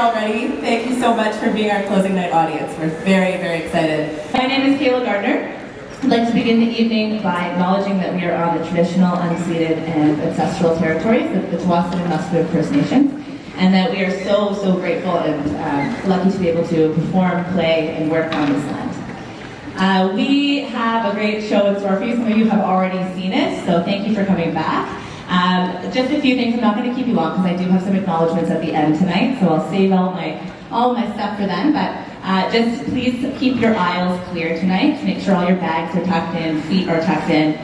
already. Thank you so much for being our closing night audience. We're very, very excited. My name is Kayla, Gardner. I'd like to begin the evening by acknowledging that we are on the traditional, unceded, and ancestral territories of the Tsawwassen and Musqueam First Nations, and that we are so, so grateful and lucky to be able to perform, play, and work on this land. We have a great show in store for you. Some of you have already seen it, so thank you for coming back. Just a few things. I'm not going to keep you long because I do have some acknowledgements at the end tonight, so I'll save all my stuff for then. But just please keep your aisles clear tonight. Make sure all your bags are tucked in, feet are tucked in.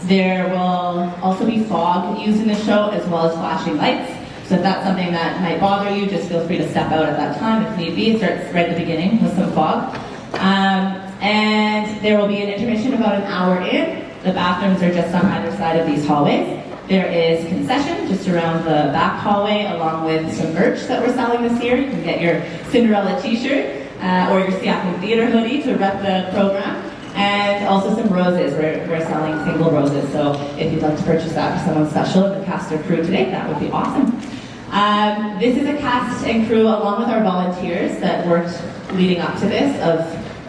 There will also be fog used in the show as well as flashing lights. So if that's something that might bother you, just feel free to step out at that time if need be. It starts right at the beginning with some fog. And there will be an intermission about an hour in. The bathrooms are just on either side of these hallways. There is concession just around the back hallway, along with some merch that we're selling this year. You can get your Cinderella t-shirt or your Seaquam theater hoodie to rep the program. And also some roses. We're selling single roses, so if you'd like to purchase that for someone special in the cast or crew today, that would be awesome. This is a cast and crew along with our volunteers that worked leading up to this of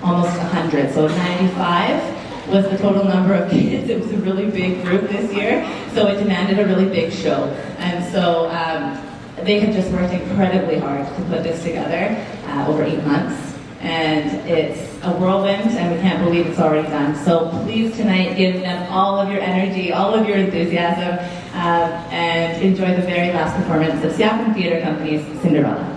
almost 100, so 95 was the total number of kids. It was a really big group this year, so it demanded a really big show. And so they have just worked incredibly hard to put this together over 8 months. And it's a whirlwind, and we can't believe it's already done. So please tonight give them all of your energy, all of your enthusiasm, and enjoy the very last performance of Seaquam Theatre Company's Cinderella.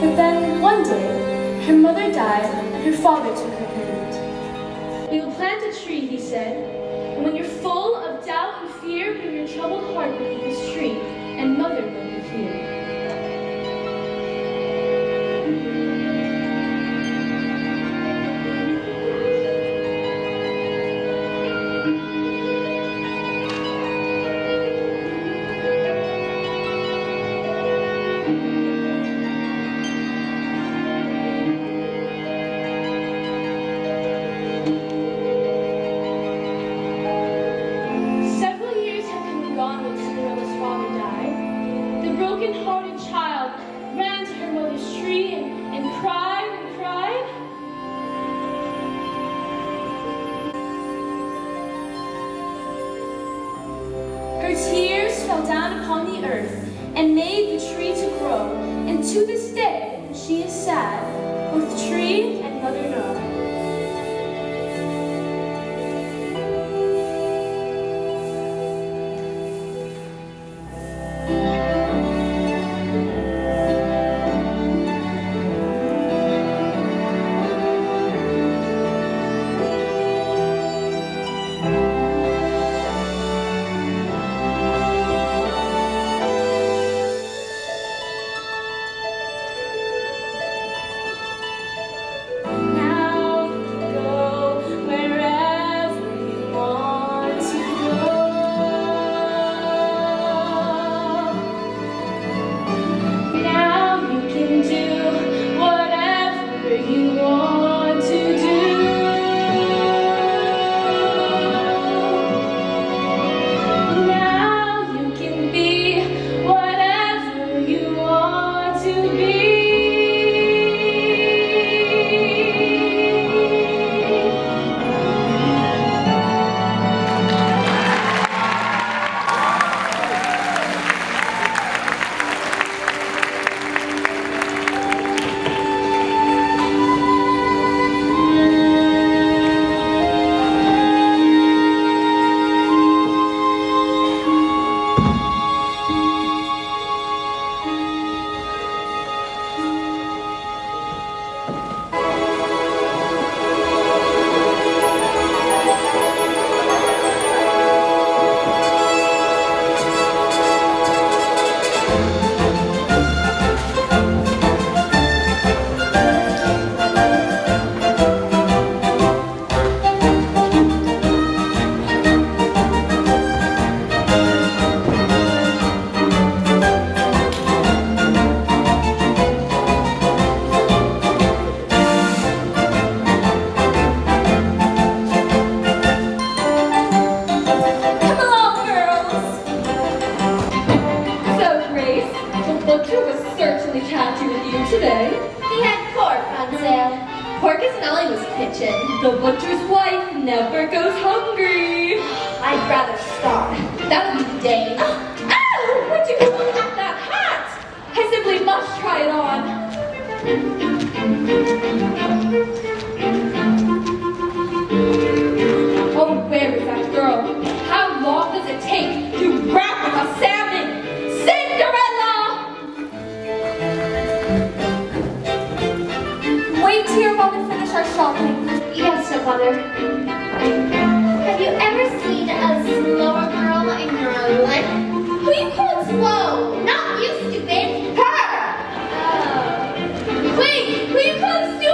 But then, one day, her mother died and her father took her hand. "We will plant a tree," he said, "and when you're full of doubt and fear, bring your troubled heart beneath this tree, and mother will be here." Broken-hearted child ran to her mother's tree and cried and cried. Her tears fell down upon the earth and made the tree to grow, and to this day, when she is sad, both tree and mother know. Porcus-Nelly was pitching. The butcher's wife never goes hungry. I'd rather starve. That would be the day. Ow! Would you look at that hat? I simply must try it on. Oh, where is that girl? How long does it take to wrap a salmon? Cinderella! Wait till your mom and finish our shopping. Yes, stepmother. Have you ever seen a slower girl in your life? Who you call slow? Not you, stupid. Her! Oh. Wait! Who you call stupid?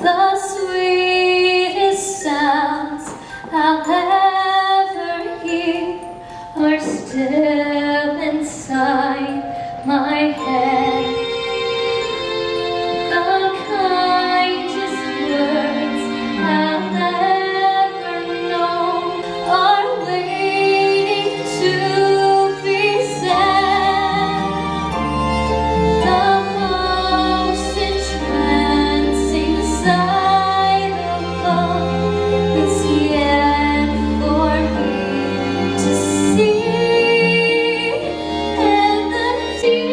The sweetest sounds I'll ever hear are still inside my head. The kindest words I'll ever know are waiting to be said. The most entrancing sight of all is yet for me to see, and the dearest love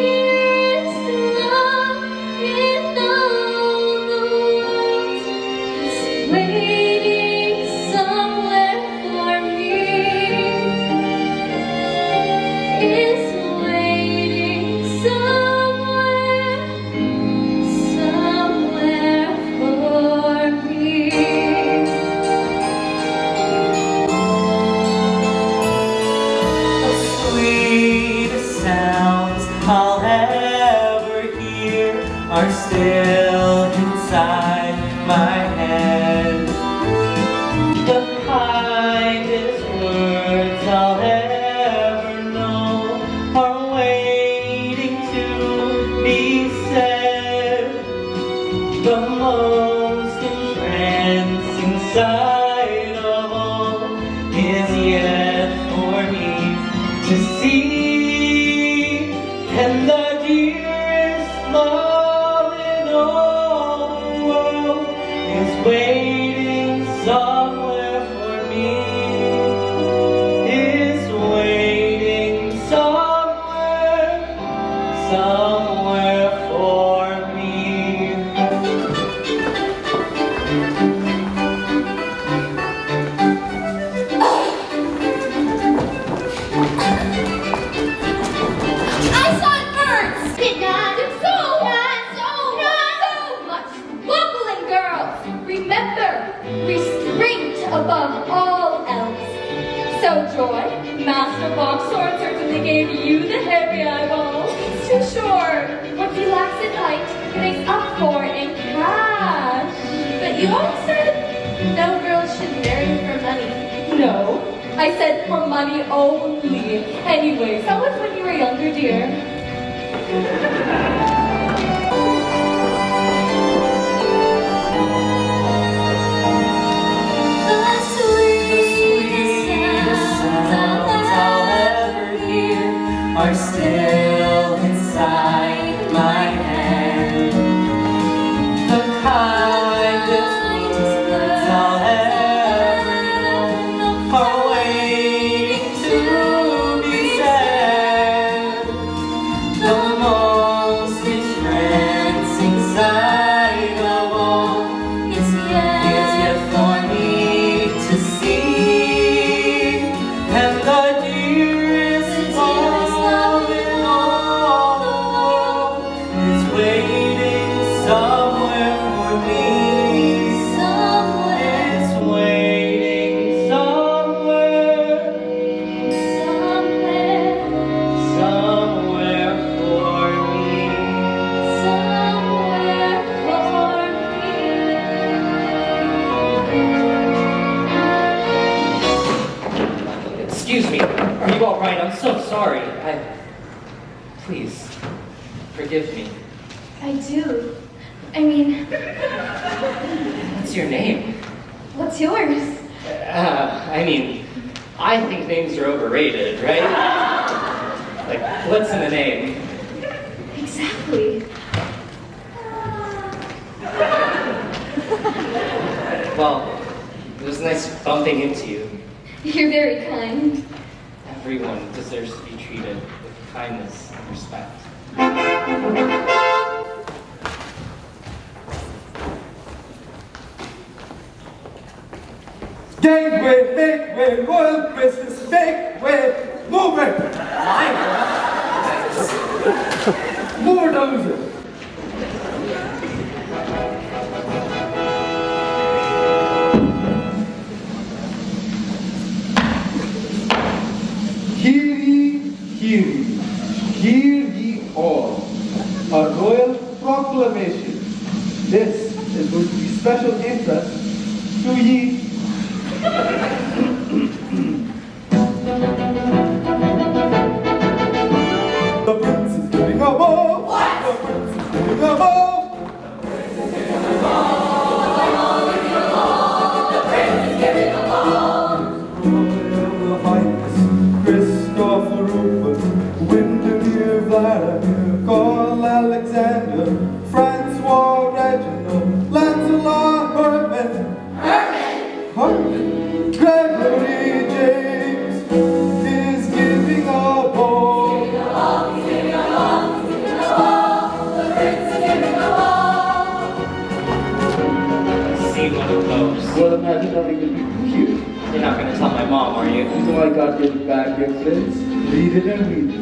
in all the world is waiting somewhere for me, is waiting somewhere for me. The sweetest sounds I'll ever hear are still inside my head. The kindest words I'll ever know are waiting to be said. The most entrancing sight of all is yet for me to see, and the dearest love in all the world is waiting somewhere for me, is waiting somewhere for me. I saw it burn! Did not. So much bubbling, girls! Remember, restraint above all else. So, Joy, Master Boxhorn certainly gave you the hairy eyeballs. It's too short. What he lacks in height, he makes up for in cash. But you all said no girl should marry for money. No, I said for money only. Anyways, that was when you were younger, dear. The Sweetest sounds I'll ever hear are still inside my head. The kindest words I'll ever know are waiting to be said. The most entrancing sight of all is yet for me to see, and Are you all right? I'm so sorry. Please, forgive me. I do. I mean, What's your name? what's yours? I think names are overrated, right? Like, what's in a name? Exactly. Well, it was nice bumping into you. You're very kind. Everyone deserves to be treated with kindness and respect. Gangway, make way, royal business, make way, move it! More dozer. Hear ye all. A royal proclamation. This is going to be special interest to ye. The prince is giving a ball. What? The prince is giving a ball. The prince is giving a ball. The prince is giving a ball. Royal Highness, Christopher Rupert, Windermere Vladimir, Carl Alexander, Francois Reginald, Lancelot Herman. Herman? Gregory James is giving a ball. He's giving a ball, he's giving a ball, he's giving a ball. The prince is giving a ball. See one of those. Well, imagine having the people here. You're not going to tell my mom, are you? So I got your back, your friends. Read it and read it.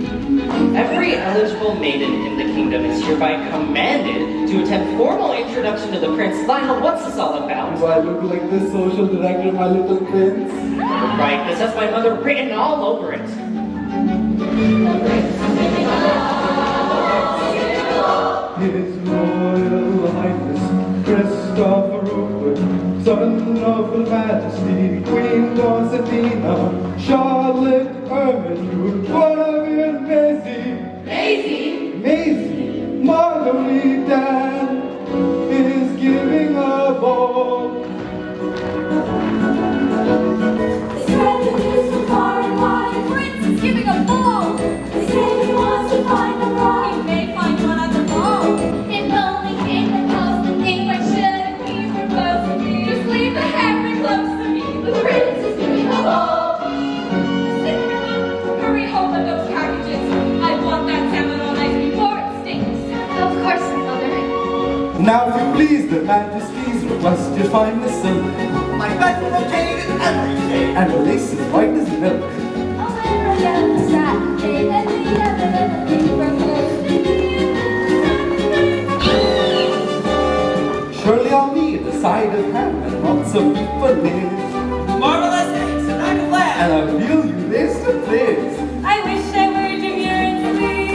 Every eligible maiden in the kingdom is hereby commanded to attend formal introduction to the prince. Lionel, what's this all about? Do I look like the social director, my little prince? Right, this has my mother written all over it. His Royal Highness, Christopher Rupert, son of Her Majesty, Queen Constantina, Charlotte Ermine, Guinevere Maisie, Marguerite Dan is giving a ball. His prejudice from far and wide. The prince is giving a ball. He said he wants to find a bride. He may find one at the ball. If only in the post and think what should be for both of me. Just leave the hammer close to me. The prince is giving a ball. Cinderella, hurry home with those packages. I want that salmon all night before it stinks. Of course, my mother. Now, if you please, the Majesty's request you find the silk, My bed rotated every day. and the lace is white as milk. Oh, and the Saturday, and the other thing Surely I'll need a side of ham and lots of beef fillets, Marvelous eggs and I can laugh. and a veal you lace to place. I wish I were demure and sweet.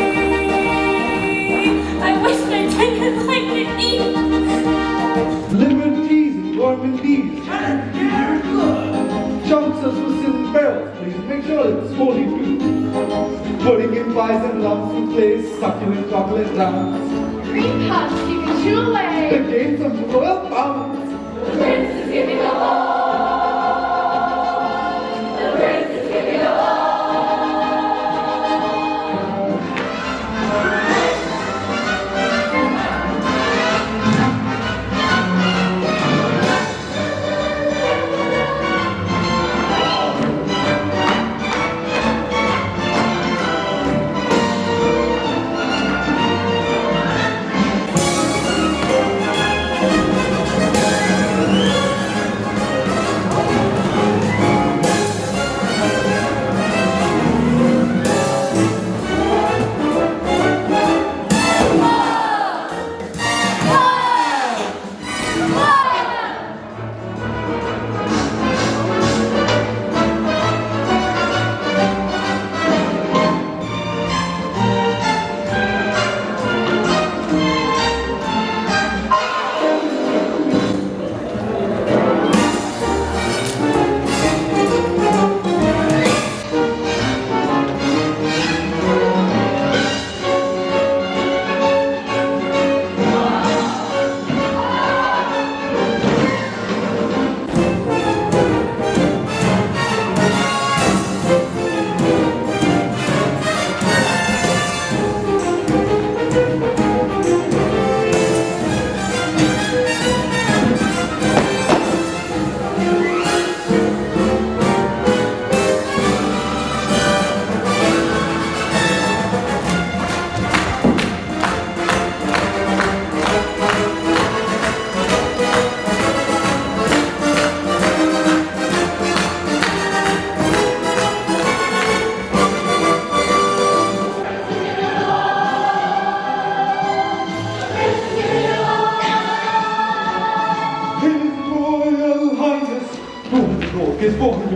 I wish I didn't like to eat. Liberties and gourmandies, chunks of Swiss in barrels, please make sure it's wholly true. Pudding in pies and lumps in place, succulent chocolate rounds, Green puffs, you can chew the away. games of royal pounds. The prince is giving a ball. The prince is giving a ball.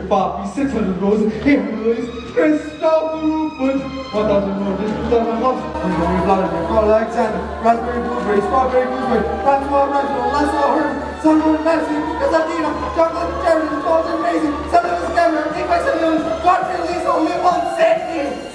poppy, 600 roses, 800 lilies, Christopher Rupert, 1,000 roses, 2,000 loves, 1,000 flowers, Alexander, raspberry, blueberry, strawberry, gooseberry, raspberry, raspberry, lasso, herb, sunburn, medicine, Casadina, chocolate, cherry, balls, amazing, cinnamon, scammers, take my cinnamon, Godfrey, Lisa, Leopold, Sydney!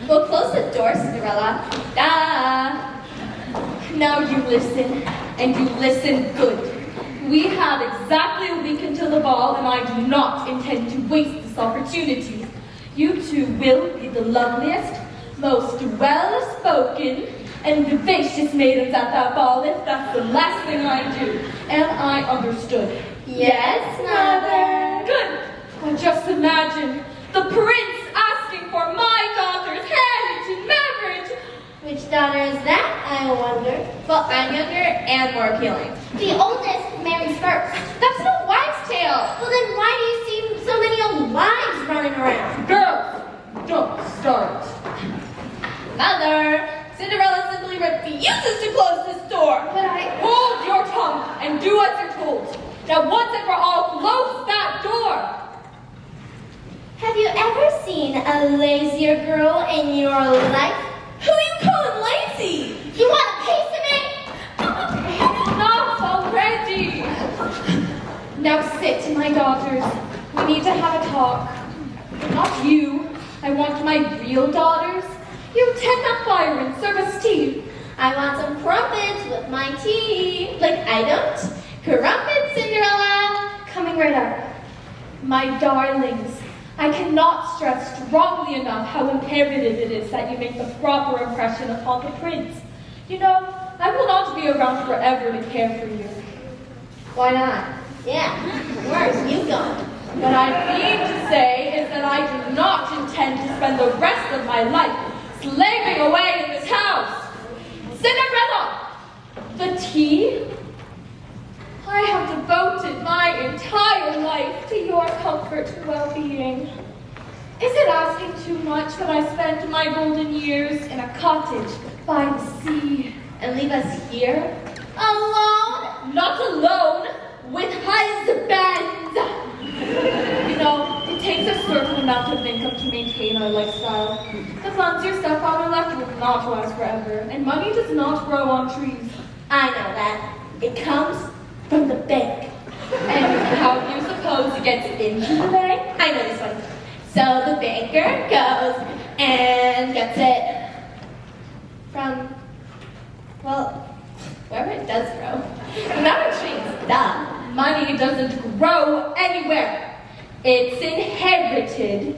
Well, close the door, Cinderella. Now you listen, and you listen good. We have exactly a week until the ball, and I do not intend to waste this opportunity. You two will be the loveliest, most well-spoken, and vivacious maidens at that ball, if that's the last thing I do. Am I understood? Yes, Mother. Good. Well, just imagine the prince asking for my daughter's hand in marriage. Which daughter is that, I wonder? Well, I'm younger and more appealing. The oldest marries first. That's no wives' tale. Well, then why do you see so many old wives running around? Girls, don't start. Mother, Cinderella simply refuses to close this door. But hold your tongue and do as you're told. Now, once and for all, close that door. Have you ever seen a lazier girl in your life? Who are you calling lazy? You want a piece of me? Enough already. Now sit, my daughters. We need to have a talk. Not you. I want my real daughters. You tend that fire and serve us tea. I want some crumpets with my tea. Like I don't. Crumpets, Cinderella. Coming right up. My darlings, I cannot stress strongly enough how imperative it is that you make the proper impression upon the prince. You know, I will not be around forever to care for you. Why not? Yeah, where's you going? What I mean to say is that I do not intend to spend the rest of my life slaving away in this house. Cinderella! The tea? I have devoted my entire life to your comfort and well-being. Is it asking too much that I spend my golden years in a cottage by the sea and leave us here? Alone? Not alone, with husbands! You know, it takes a certain amount of income to maintain our lifestyle. The funds your stepfather left will not last forever, and money does not grow on trees. I know that. It comes from the bank. And how do you suppose it gets into the bank? I know this one. So the banker goes and gets it from, well, wherever it does grow. Not on trees, duh. Money doesn't grow anywhere. It's inherited,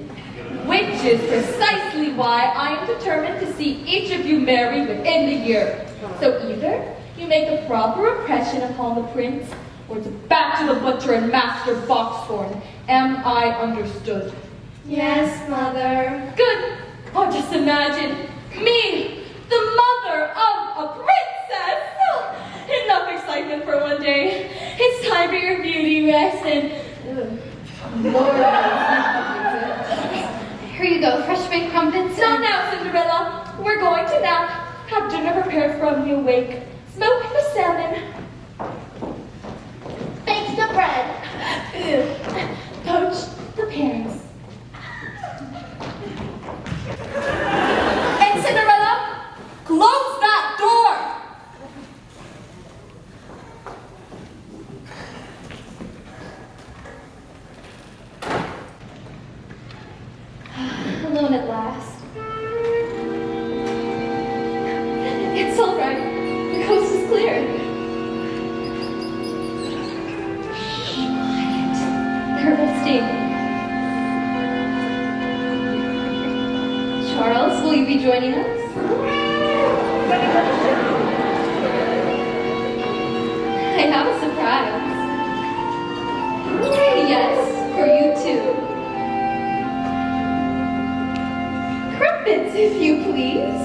which is precisely why I am determined to see each of you married within the year. So either you make a proper impression upon the prince, or it's back to the butcher and Master Boxhorn. Am I understood? Yes, Mother. Good. Oh, just imagine me, the mother of a princess. Oh, enough excitement for one day. It's time for your beauty rest and Lord. Here you go, fresh baked crumpets. Not now, Cinderella. we're going to nap, have dinner prepared from the awake, smoke the salmon, Bake the bread. poach the pears. And Cinderella, close that door. Alone at last. It's all right. The coast is clear. Shh, quiet. They're resting. Charles, will you be joining us? I have a surprise. Yes, for you too. Crumpets, if you please.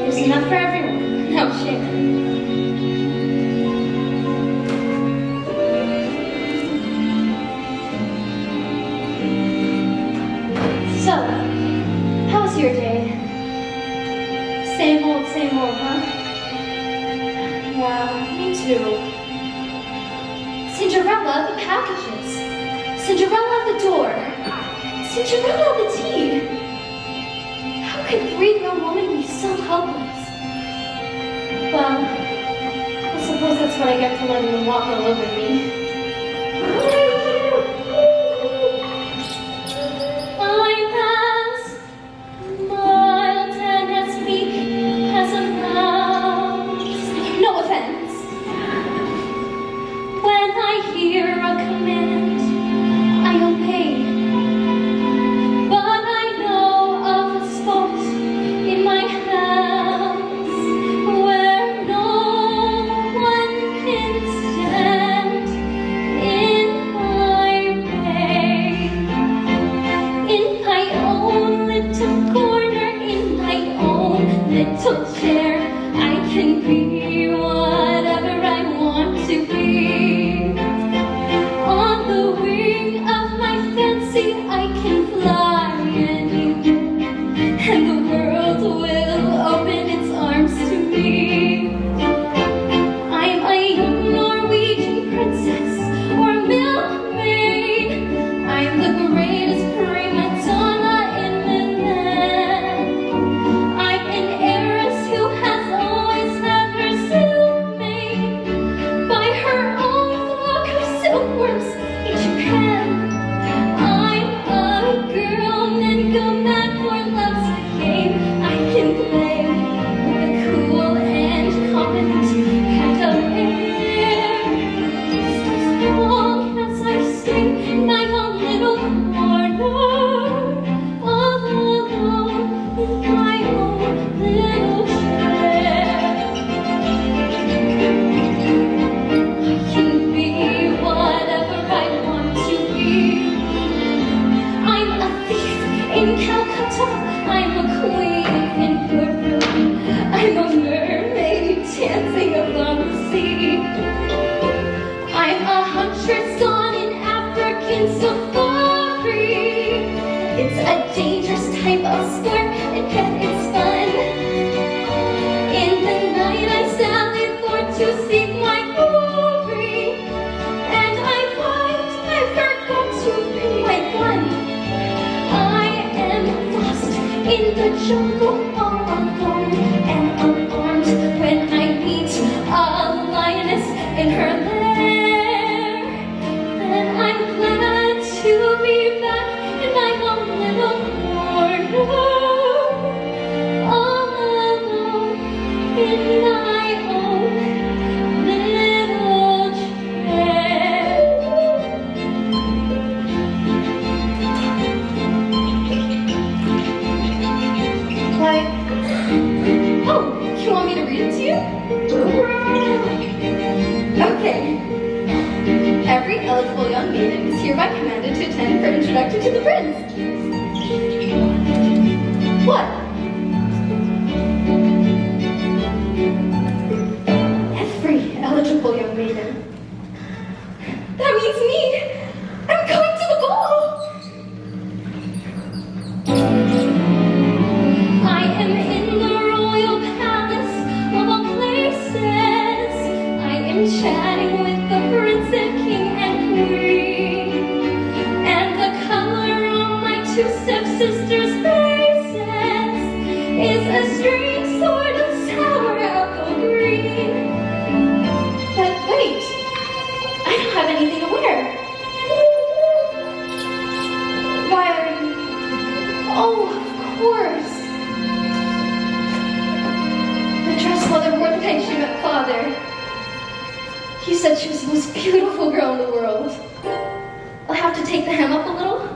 There's enough for everyone. Now share. So, how was your day? Same old, huh? Yeah, me too. Cinderella, the packages. Cinderella, the door. Cinderella, the tea. How could 3-year-old woman be so helpless? Well, I suppose that's what I get for letting them walk all over me. I'm as mild and as meek as a mouse. No offense. When I hear a command, I obey. But I know of a spot in my house where no one can stand in my way. In my own little corner, in my own little chair, I can be whatever I want to be. On the wing of my fancy, I can fly anywhere, and the world will open its arms to me. I'm a young Norwegian princess or milkmaid. I'm the greatest prima donna in the land. I'm an heiress who has always had her silk made by her own flock of silkworms in Japan. I'm a girl and go mad for love's game. I can play with a cool and confident kind of air. As long as I stay in my own little corner, all alone in my own little chair. I can be whatever I want to be. I'm a thief in Calcutta. I'm a queen in Peru. I'm a mermaid dancing upon the sea. I'm a huntress on an African safari. It's a dangerous type of sport, and yet it's fun. In the night I sally forth to seek my glory, and I find I forgot to bring my gun. I am lost in the jungle all alone and unarmed when I meet a lioness in her lair. Then I'm glad to be back in my own little corner, all alone in my own little chair. Why? Oh, you want me to read it to you? Okay. Every eligible young maiden is hereby commanded to attend for introduction to the prince. What? Every eligible young maiden. That means me. I'm going to the ball. father. He said she was the most beautiful girl in the world. I'll have to take the hem up a little.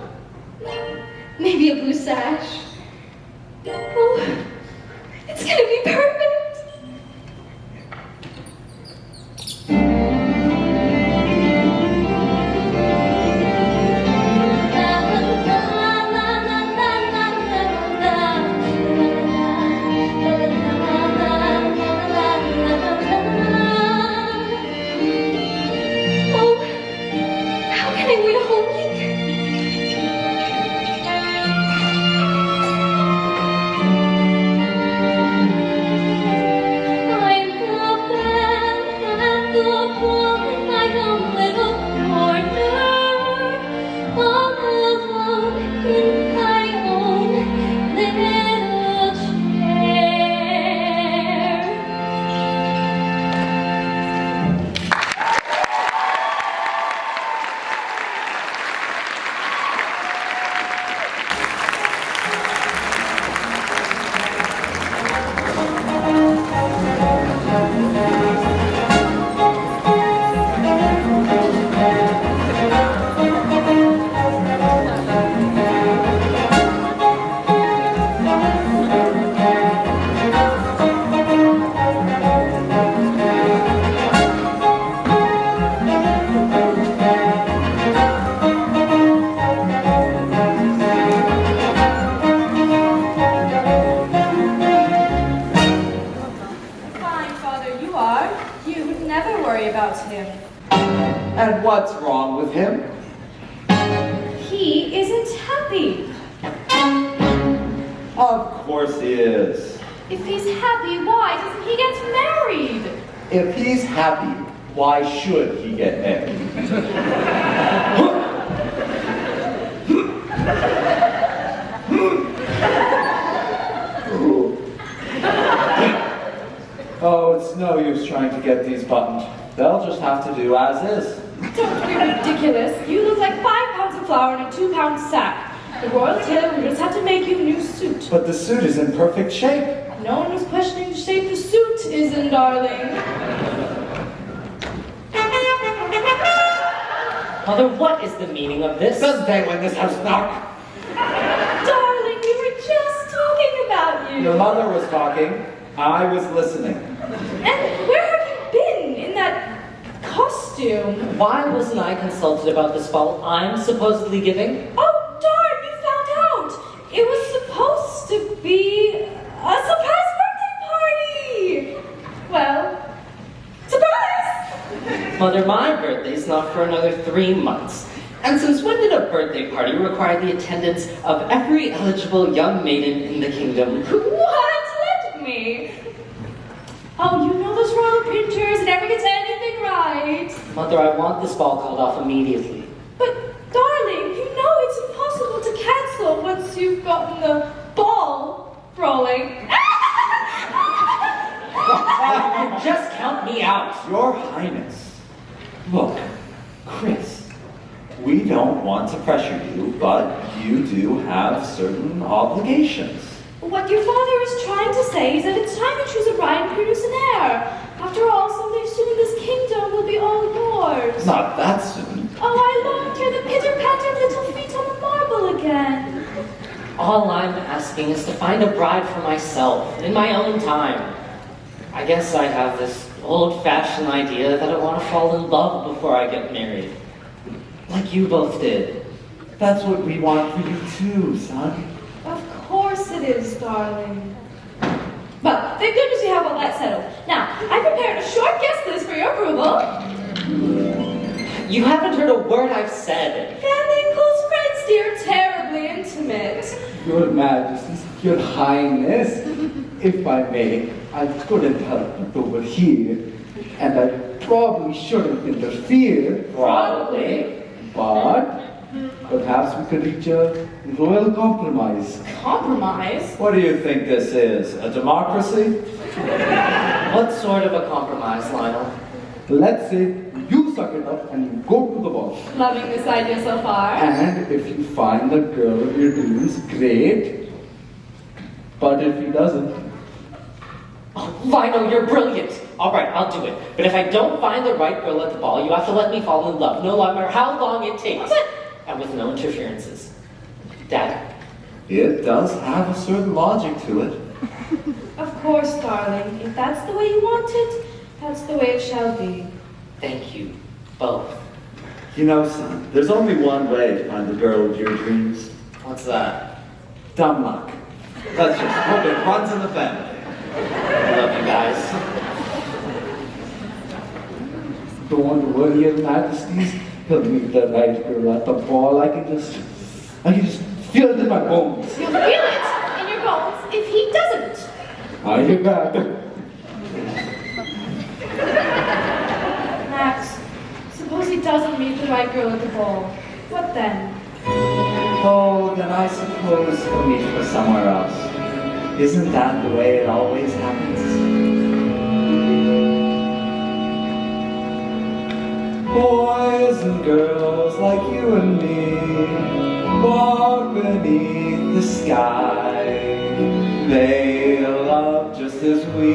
Maybe a blue sash. Oh, it's gonna be perfect. And what's wrong with him? He isn't happy. Of course he is. If he's happy, why doesn't he get married? If he's happy, why should he get married? Oh, it's no use trying to get these buttoned. They'll just have to do as is. Don't be ridiculous. You look like 5 pounds of flour in a 2-pound sack. The royal tailor just had to make you a new suit. But the suit is in perfect shape. No one was questioning the shape the suit is in, darling. Mother, what is the meaning of this? Doesn't anyone in this house knock? Darling, we were just talking about you. Your mother was talking. I was listening. And where have you been in that costume? Why wasn't I consulted about this ball I'm supposedly giving? Oh, darn, you found out. It was supposed to be a surprise birthday party. Well, surprise! Mother, my birthday's not for another 3 months. And since when did a birthday party require the attendance of every eligible young maiden in the kingdom? What? Let me. Oh, you know those royal printers never get anything right. Mother, I want this ball called off immediately. But, darling, you know it's impossible to cancel once you've gotten the ball rolling. Just count me out. Your Highness. Look, Chris, we don't want to pressure you, but you do have certain obligations. What your father is trying to say is that it's time to choose a bride and produce an heir. After all, someday soon this kingdom will be all yours. Not that soon. Oh, I long to hear the pitter-patter of little feet on the marble again. All I'm asking is to find a bride for myself, in my own time. I guess I have this old-fashioned idea that I want to fall in love before I get married. Like you both did. That's what we want for you too, son. Of course it is, darling. Well, thank goodness we have all that settled. Now, I prepared a short guest list for your approval. You haven't heard a word I've said. Family and close friends, dear, terribly intimate. Your Majesty, Your Highness, if I may, I couldn't help but overhear, and I probably shouldn't interfere. Probably. But perhaps we could reach a royal compromise. Compromise? What do you think this is? A democracy? What sort of a compromise, Lionel? Let's say you suck it up and you go to the ball. Loving this idea so far. And if you find the girl of your dreams, great. But if he doesn't, Oh, Lionel, you're brilliant. All right, I'll do it. But if I don't find the right girl at the ball, you have to let me fall in love, no matter how long it takes. And with no interferences. Dad? It does have a certain logic to it. Of course, darling. If that's the way you want it, that's the way it shall be. Thank you, both. You know, son, there's only one way to find the girl of your dreams. What's that? Dumb luck. Let's just hope it runs in the family. I love you guys. Don't worry, Your Majesties. He'll meet the right girl at the ball. I can just feel it in my bones. You'll feel it in your bones if he doesn't. I hear that. Max, suppose he doesn't meet the right girl at the ball. What then? Oh, then I suppose he'll meet her somewhere else. Isn't that the way it always happens? Boys and girls like you and me walk beneath the sky. They love just as we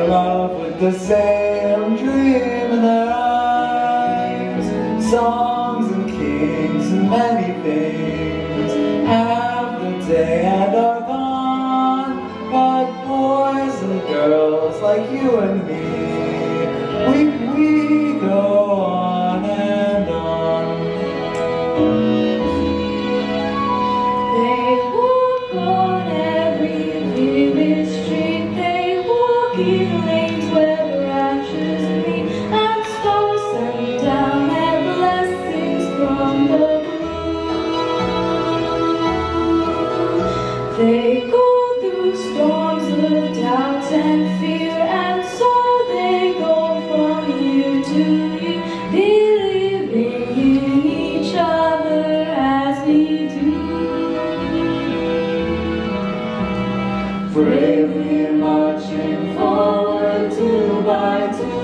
love, with the same dream in their eyes. Songs and kings and many things have the day and are gone. But boys and girls like you and me, we go on and on. They walk on every village street. They walk in lanes where branches meet, and stars send down their blessings from the blue. They go through storms of doubt and fear, and so they go from year to year, believing in each other as we do. Bravely marching forward two by two.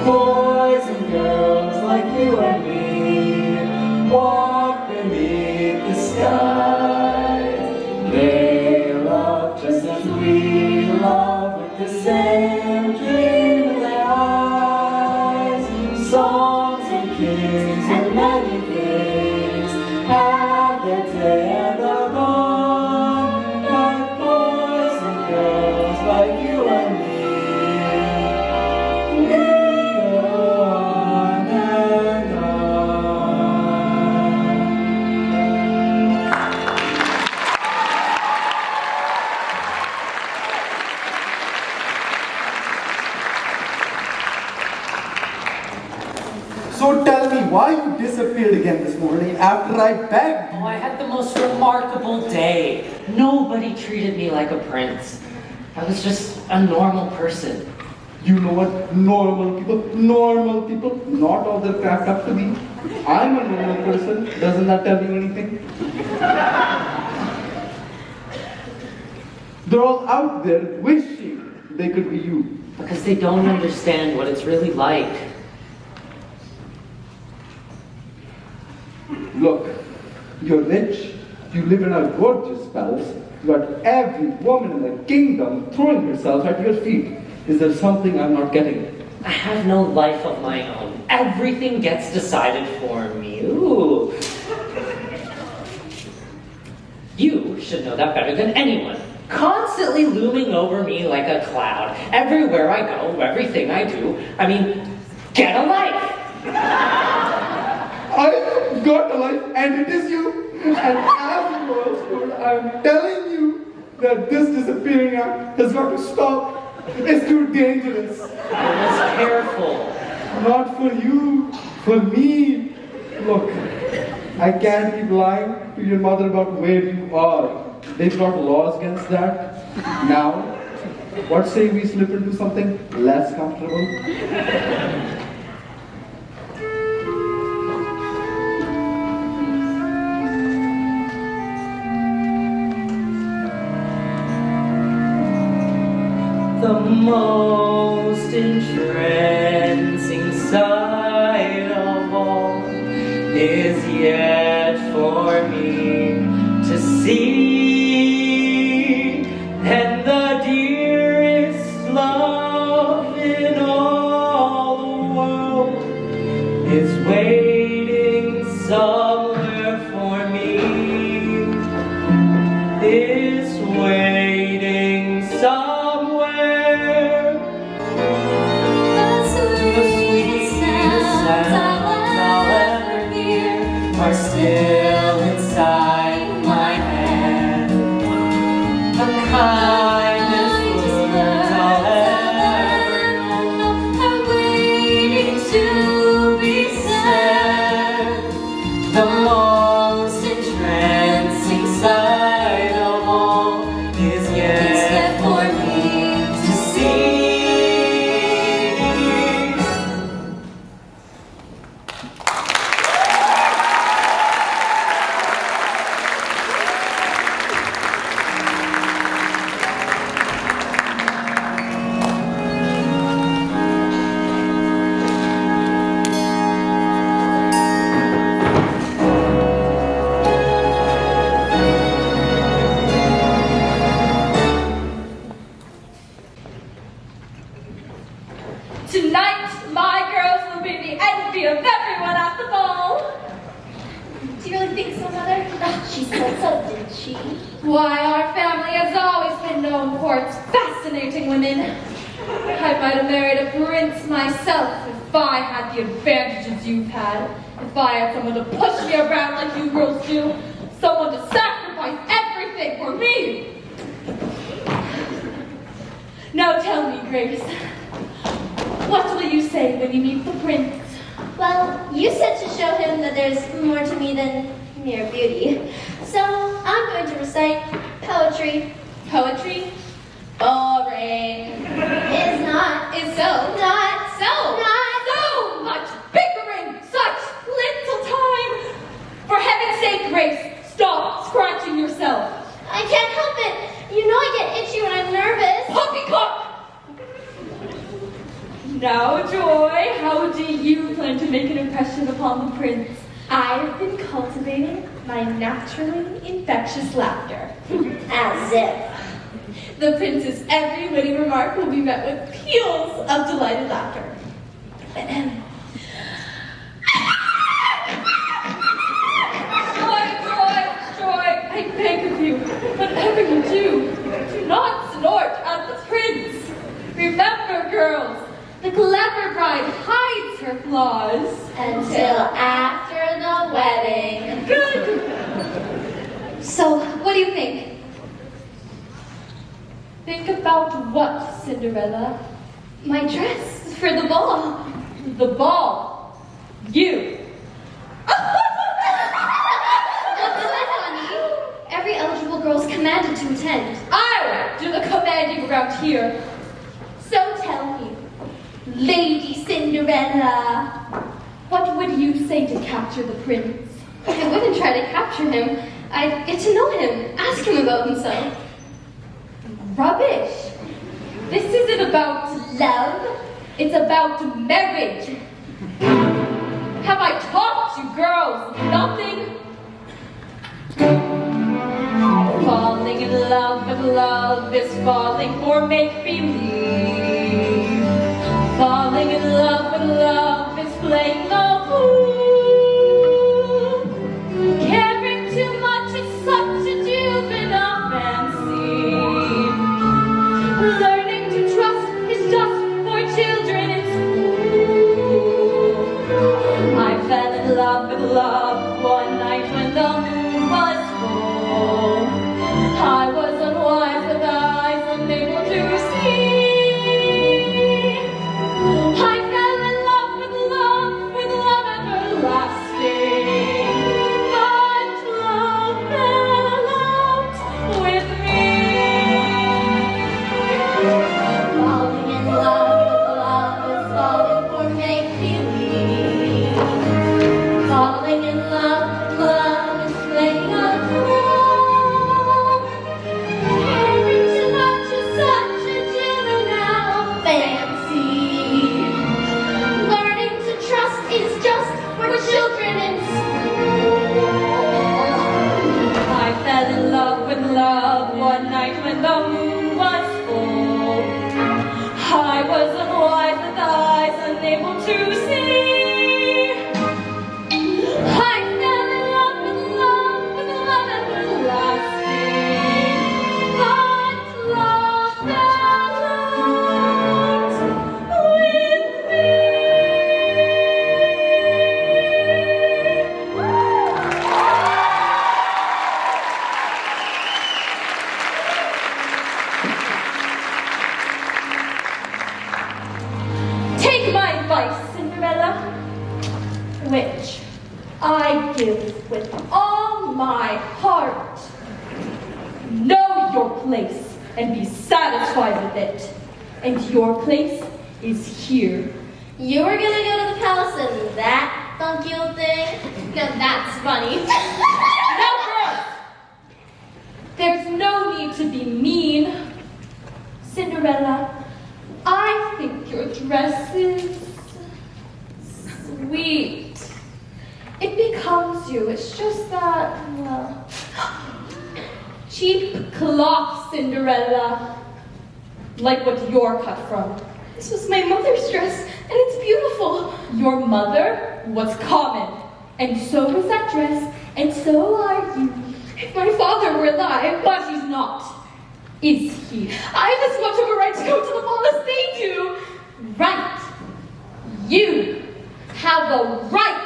Boys and girls like you and me walk beneath the skies. They love just as we love, with the same dream in their eyes. Songs and kings and many things have their day and are gone. But boys and girls like you and me, we go on and on. So tell me why you disappeared again this morning after I begged. Oh, I had the most remarkable day. Nobody treated me like a prince. I was just a normal person. You know what? Normal people, not all they're cracked up to be. I'm a normal person. Doesn't that tell you anything? They're all out there wishing they could be you. Because they don't understand what it's really like. Look, you're rich, you live in a gorgeous palace, you got every woman in the kingdom throwing herself at your feet. Is there something I'm not getting? I have no life of my own. Everything gets decided for me. Ooh. You should know that better than anyone. Constantly looming over me like a cloud. Everywhere I go, everything I do. I mean, get a life! I've got a life and it is you. And as a world, I'm telling you that this disappearing act has got to stop. It's too dangerous. I was careful. Not for you, for me. Look, I can't keep lying to your mother about where you are. They brought laws against that. Now, what say we slip into something less comfortable? The most entrancing sight of all is yet for me to see, and the did she? Why, our family has always been known for its fascinating women. I might have married a prince myself if I had the advantages you've had. If I had someone to push me around like you girls do. Someone to sacrifice everything for me. Now tell me, Grace, what will you say when you meet the prince? Well, you said to show him that there's more to me than mere beauty. So I'm going to recite poetry. Poetry? Boring. Is not. Is so. Not. So. Not. So much bickering. Such little time. For heaven's sake, Grace, stop scratching yourself. I can't help it. You know I get itchy when I'm nervous. Poppycock! Now, Joy, how do you plan to make an impression upon the prince? I've been cultivating my naturally infectious laughter. As if. The prince's every witty remark will be met with peals of delighted laughter. Joy, I beg of you, whatever you do not snort at the prince. Remember, girls, the clever bride hides her flaws Until after the wedding. Good. So, what do you think? Think about what, Cinderella? My dress for the ball. The ball. You. What's that, honey? Every eligible girl is commanded to attend. I do the commanding around here. So tell me, Lady Cinderella, What would you say to capture the prince? I wouldn't try to capture him. I'd get to know him, ask him about himself. Rubbish. This isn't about love. It's about marriage. Have I taught you girls nothing? Falling in love, but love is falling for make-believe. Falling in love, but love is playing the fool. Caring too much is such a juvenile fancy. Learning to trust is just for children in school. I fell in love with love one night when the moon was full. I was unwise with eyes unable to see. I fell in love with love everlasting. But love fell out with me. Falling in love with love is falling for make-believe. Falling in love with love is playing a fool. Caring too much is such a juvenile fancy. Learning to trust is just for children in school. I fell in love with love one night when the moon was full. I was unwise with eyes unable to see. I fell in love with love everlasting. But love fell out with me. Take my advice, Cinderella, which I give with all my heart. Know your place and be satisfied with it. And your place is here. You were gonna go to the palace and that funky old thing? Now that's funny. Now, girls! There's no need to be mean. Cinderella, I think your dress is sweet. It becomes you. It's just that, well, cheap cloth, Cinderella. Like what you're cut from. This was my mother's dress, and it's beautiful. Your mother was common, and so was that dress, and so are you. If my father were alive, but he's not. Is he? I have as much of a right to go to the ball as they do. Right. You have a right.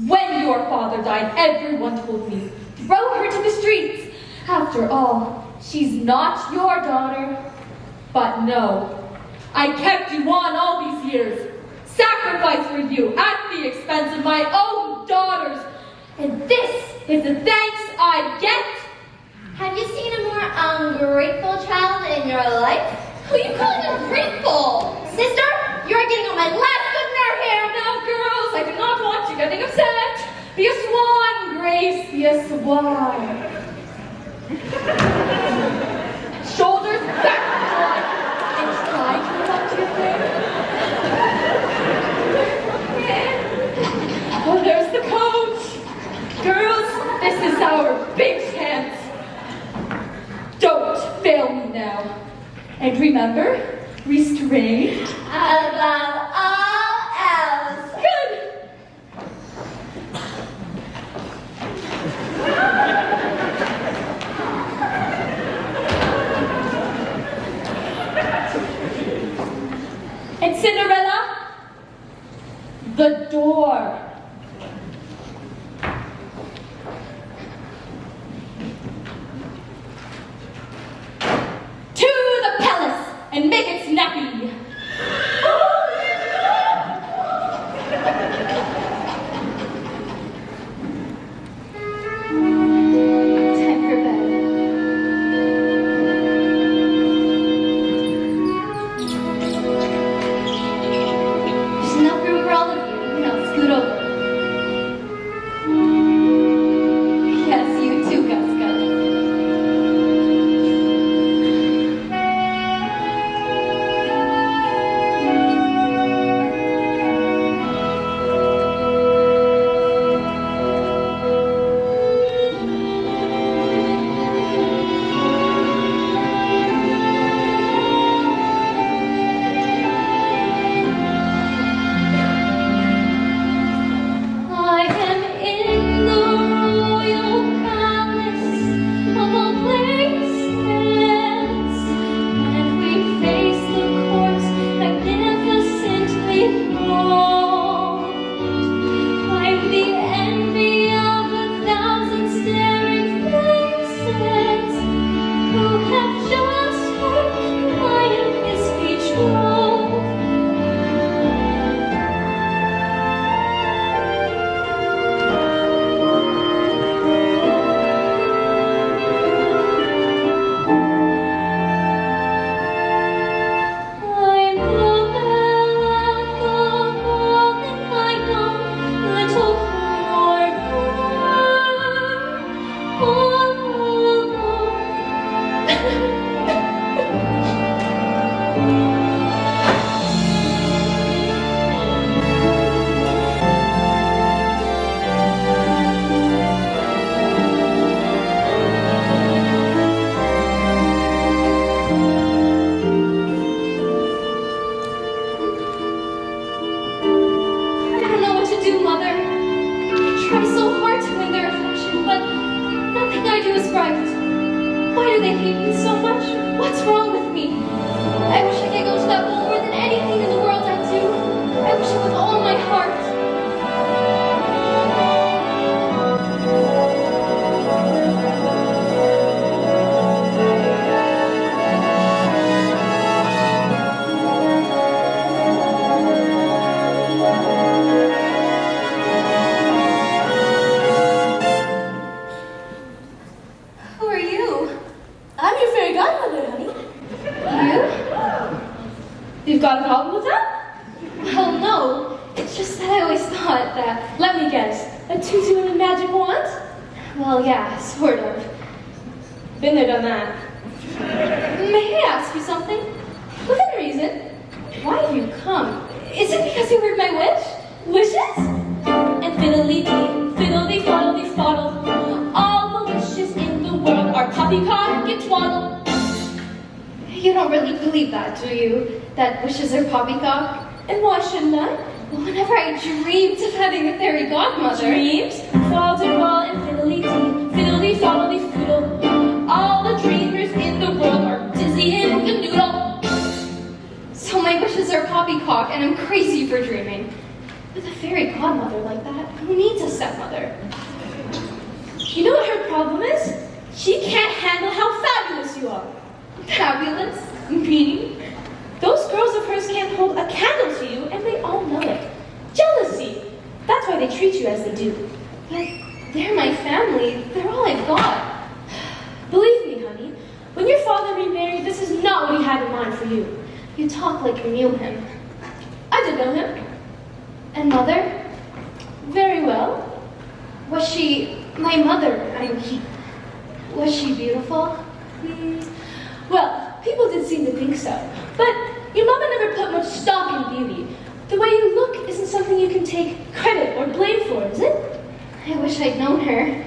When your father died, everyone told me, throw her to the streets. After all, she's not your daughter. But no, I kept you on all these years, sacrificed for you at the expense of my own daughters. And this is the thanks I get. Have you seen a more ungrateful child in your life? Who are you calling ungrateful? Sister, you're getting on my last good nerve here. Now, girls, I do not want you getting upset. Be a swan, Grace, be a swan. Shoulders back, and try to touch your hair. Oh, there's the coach. Girls, this is our big chance. Don't fail me now. And remember, restraint. Above all else. Good. And Cinderella, the door. To the palace and make it snappy. Time for bed. There's enough room for all of you. Now scoot over. Yes, you too, Gus Gus. I am in the royal palace of all places, and we face the courts magnificently thronged. I'm the envy of 1,000 staring faces who have just heard my his betrothed. I'm the belle at the ball in my own little corner. All alone. I don't know what to do, Mother. I try so hard to win their affection, but nothing I do is right. Why do they hate me so much? What's wrong with me? I wish I could go to that ball more than anything in the world I do. I wish it with all my heart. Who are you? I'm your fairy godmother, honey. You? You've got a problem with that? Well, no. It's just that I always thought that. Let me guess. A tutu and a magic wand? Well, yeah, sort of. Been there, done that. May I ask you something? Within reason. Why have you come? Is it because you heard my wish? Wishes? And fiddly, faddly, faddle. All the wishes in the world are poppycock and twaddle. You don't really believe that, do you? That wishes are poppycock? And why shouldn't I? Well, whenever I dreamed of having a fairy godmother. Dreams? Fall to ball and fiddly, faddly, fiddle. talk and am crazy for dreaming. With a fairy godmother like that, who needs a stepmother? You know what her problem is? She can't handle how fabulous you are. Fabulous? Me? Those girls of hers can't hold a candle to you, and they all know it. Jealousy. That's why they treat you as they do. But they're my family. They're all I've got. Believe me, honey, when your father remarried, this is not what he had in mind for you. You talk like you knew him. I did know him. And mother? Very well. Was she my mother? I mean, was she beautiful? Well, people did seem to think so. But your mama never put much stock in beauty. The way you look isn't something you can take credit or blame for, is it? I wish I'd known her.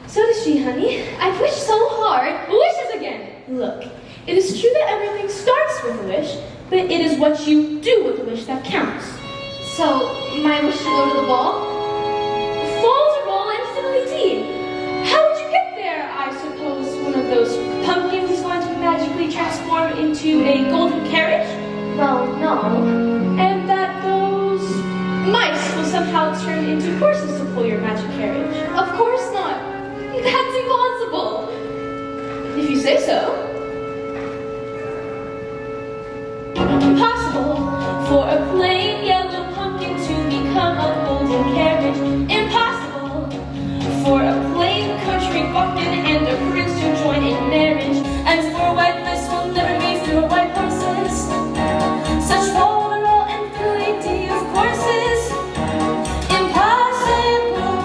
So does she, honey. I've wished so hard. Wishes again. Look, it is true that everything starts with a wish, but it is what you do with the wish that counts. So, my wish to go to the ball? Falls are all infinity. How would you get there? I suppose one of those pumpkins is going to magically transform into a golden carriage? Well, no. And that those mice will somehow turn into horses to pull your magic carriage? Of course not. That's impossible. If you say so. Impossible for a plain yellow pumpkin to become a golden carriage. Impossible for a plain country bumpkin and a prince to join in marriage. And for white mice will never be through white horses. Such moral and fidelity of courses. Impossible.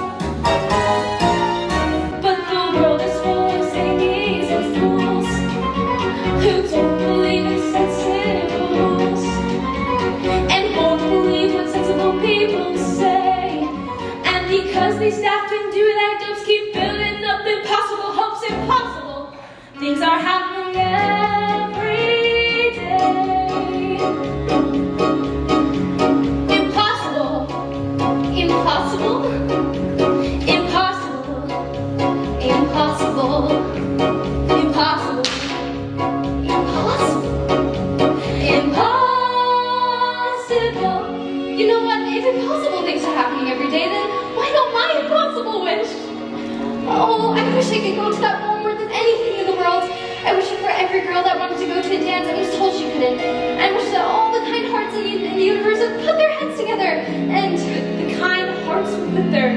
But the world is full of zanies and fools who don't believe in sensible rules and won't believe what sensible people say. And because these daft and do-it-like dopes keep building up impossible hopes, impossible things are happening every day. Impossible. Impossible. Impossible. Impossible. Impossible. Impossible. You know what? If impossible things are happening every day, then why not my impossible wish? Oh, I wish I could go to that ball more than anything in the world. I wish it for every girl that wanted to go to a dance and was told she couldn't. I wish that all the kind hearts in the universe would put their heads together. And the kind hearts would put their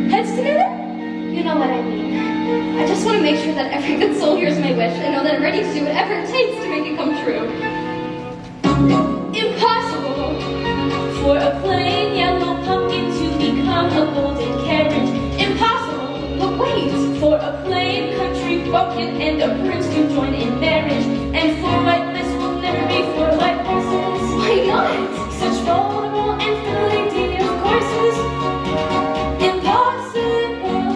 heads together? You know what I mean. I just want to make sure that every good soul hears my wish and know that I'm ready to do whatever it takes to make it come true. Impossible for a plain yellow pumpkin to become a golden carriage. Impossible, but wait, for a plain country bumpkin and a prince to join in marriage. And for white mice will never be for white horses. Why not? Such vulnerable and fidelity of courses. Impossible.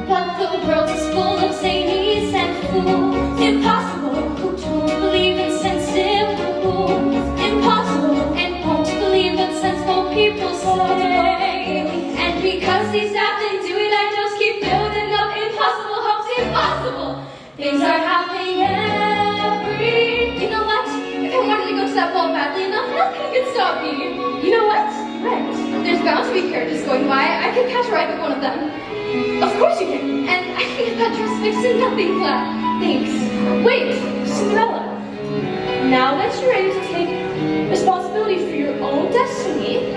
But the world is full of zanies and fools. Impossible. Who don't believe in sensible rules. Impossible. And won't believe what sensible people say. And because these daft and do-it-like dopes keep building up impossible hopes, impossible things are happening every. You know what? If I wanted to go to that ball badly enough, nothing could stop me. You know what? Right. There's bound to be carriages going by. I could catch a ride with one of them. Of course you can. And I can get that dress fixed in nothing flat. Thanks. Wait, Cinderella. Now that you're ready to take responsibility for your own destiny,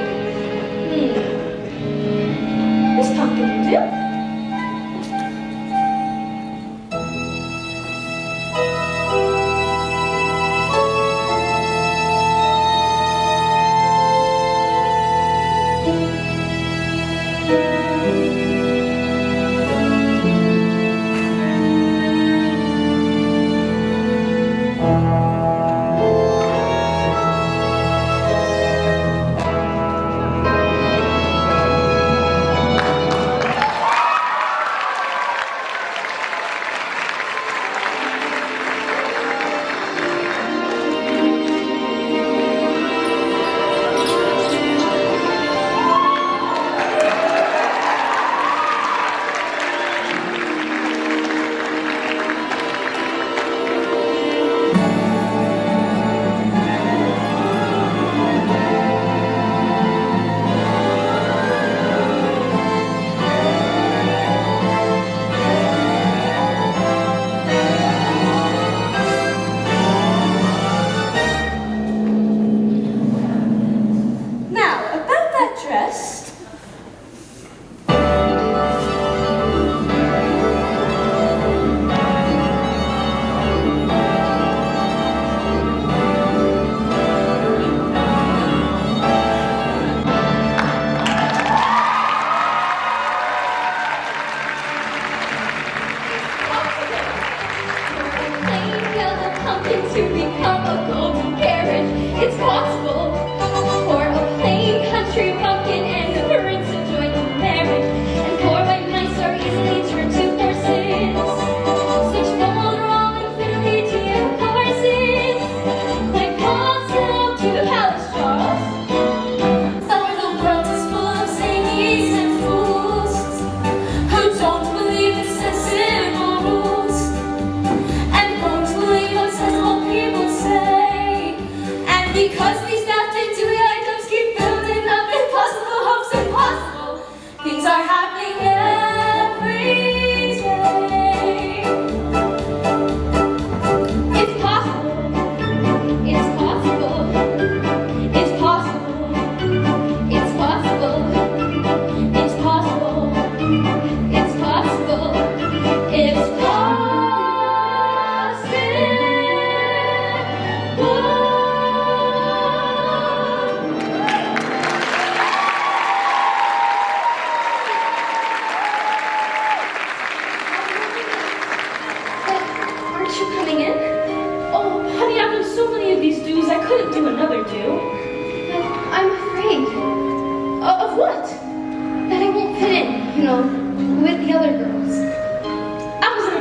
this pumpkin will do.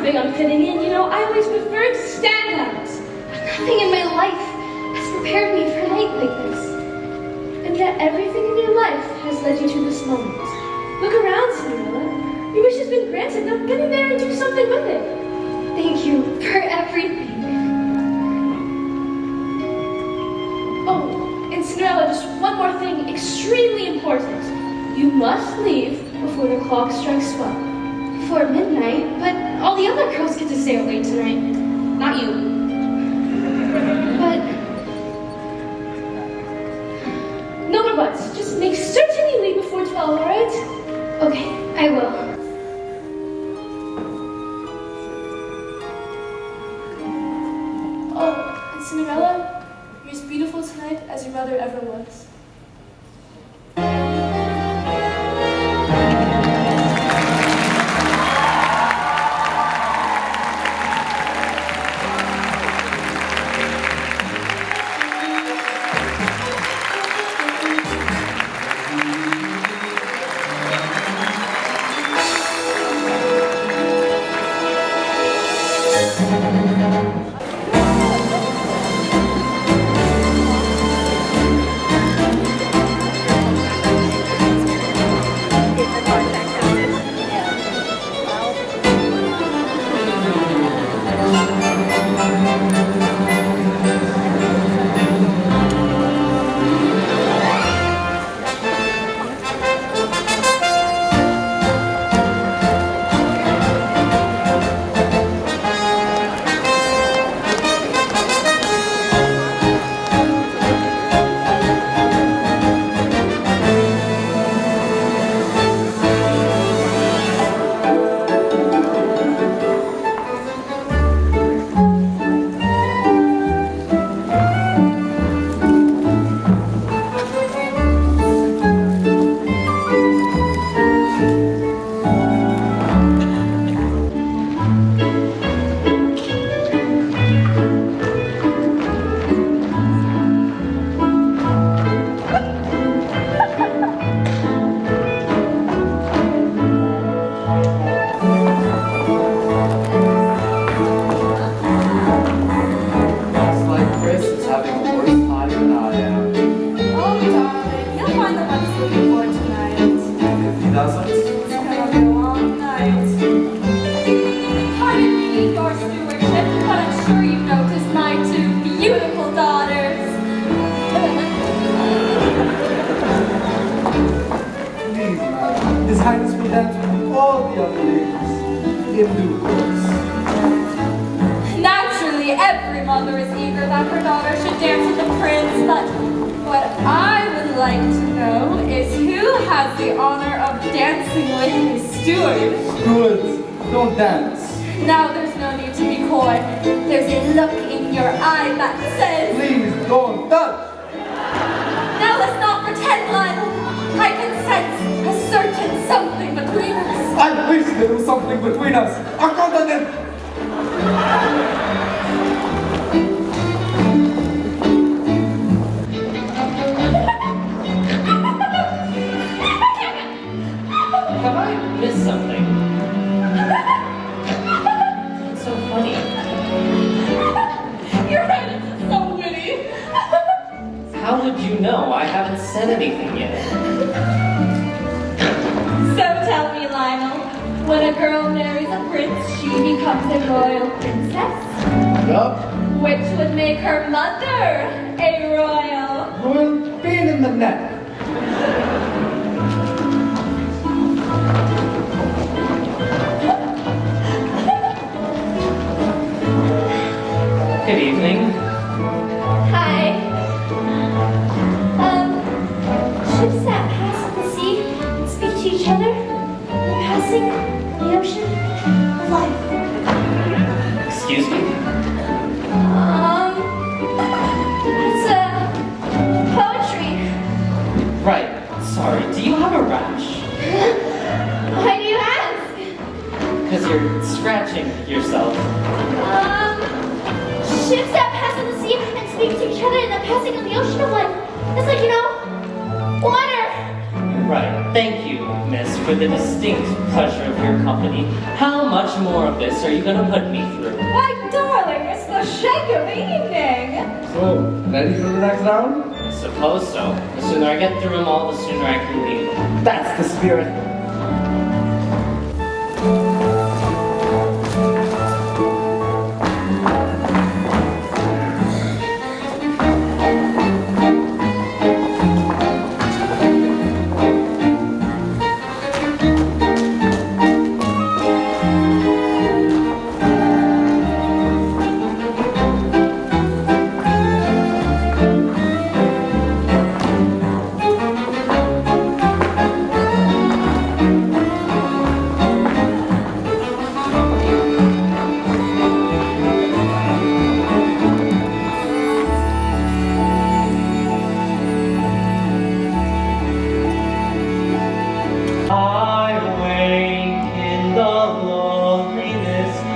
big on fitting in, you know, I always preferred to stand out. Nothing in my life has prepared me for a night like this. And yet everything in your life has led you to this moment. Look around, Cinderella. Your wish has been granted. Now get in there and do something with it. Thank you for everything. Oh, and Cinderella, just one more thing, extremely important. You must leave before the clock strikes 12. Before midnight, but all the other girls get to stay up late tonight. Not you. But No more buts. Just make certain you leave before 12, alright? okay, I will. Oh, and Cinderella, you're as beautiful tonight as your mother ever was. much more of this are you gonna put me through? Why, darling, it's the shake of the evening. So, ready for the next round? I suppose so. The sooner I get through them all, the sooner I can leave. That's the spirit.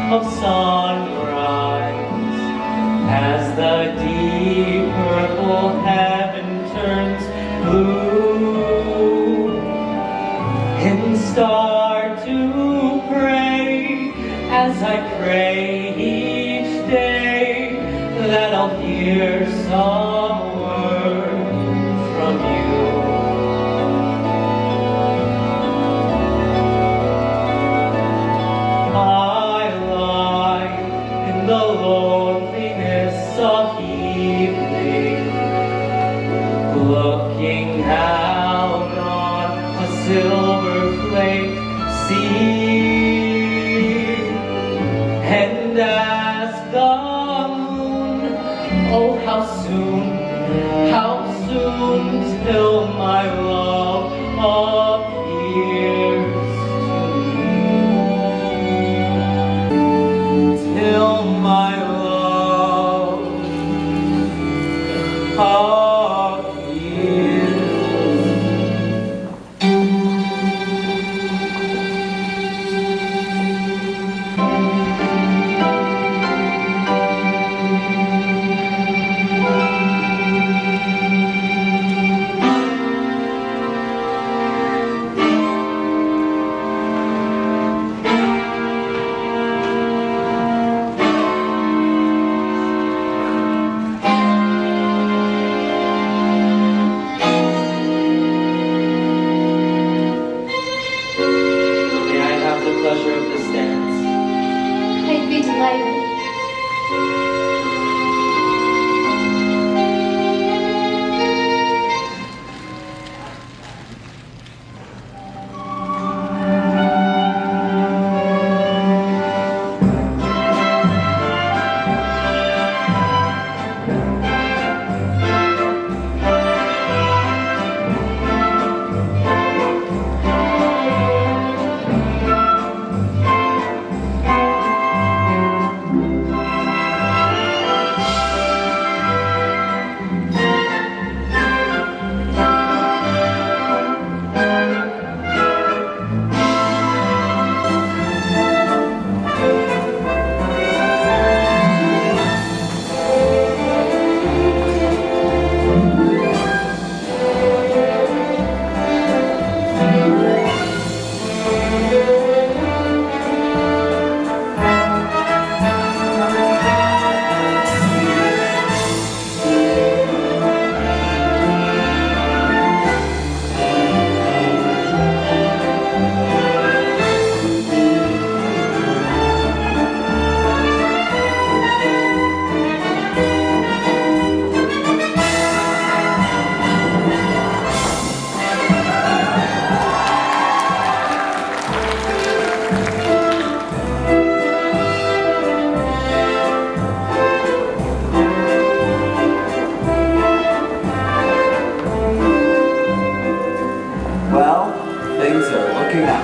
Of sunrise, as the deep purple heaven turns blue, and start to pray as I pray each day that I'll hear some word from you. The loneliness of evening, looking out on a silver flake sea, and ask the moon, oh how soon till my love appears to me, till my love appears. I'd be delighted. Well, things are looking up.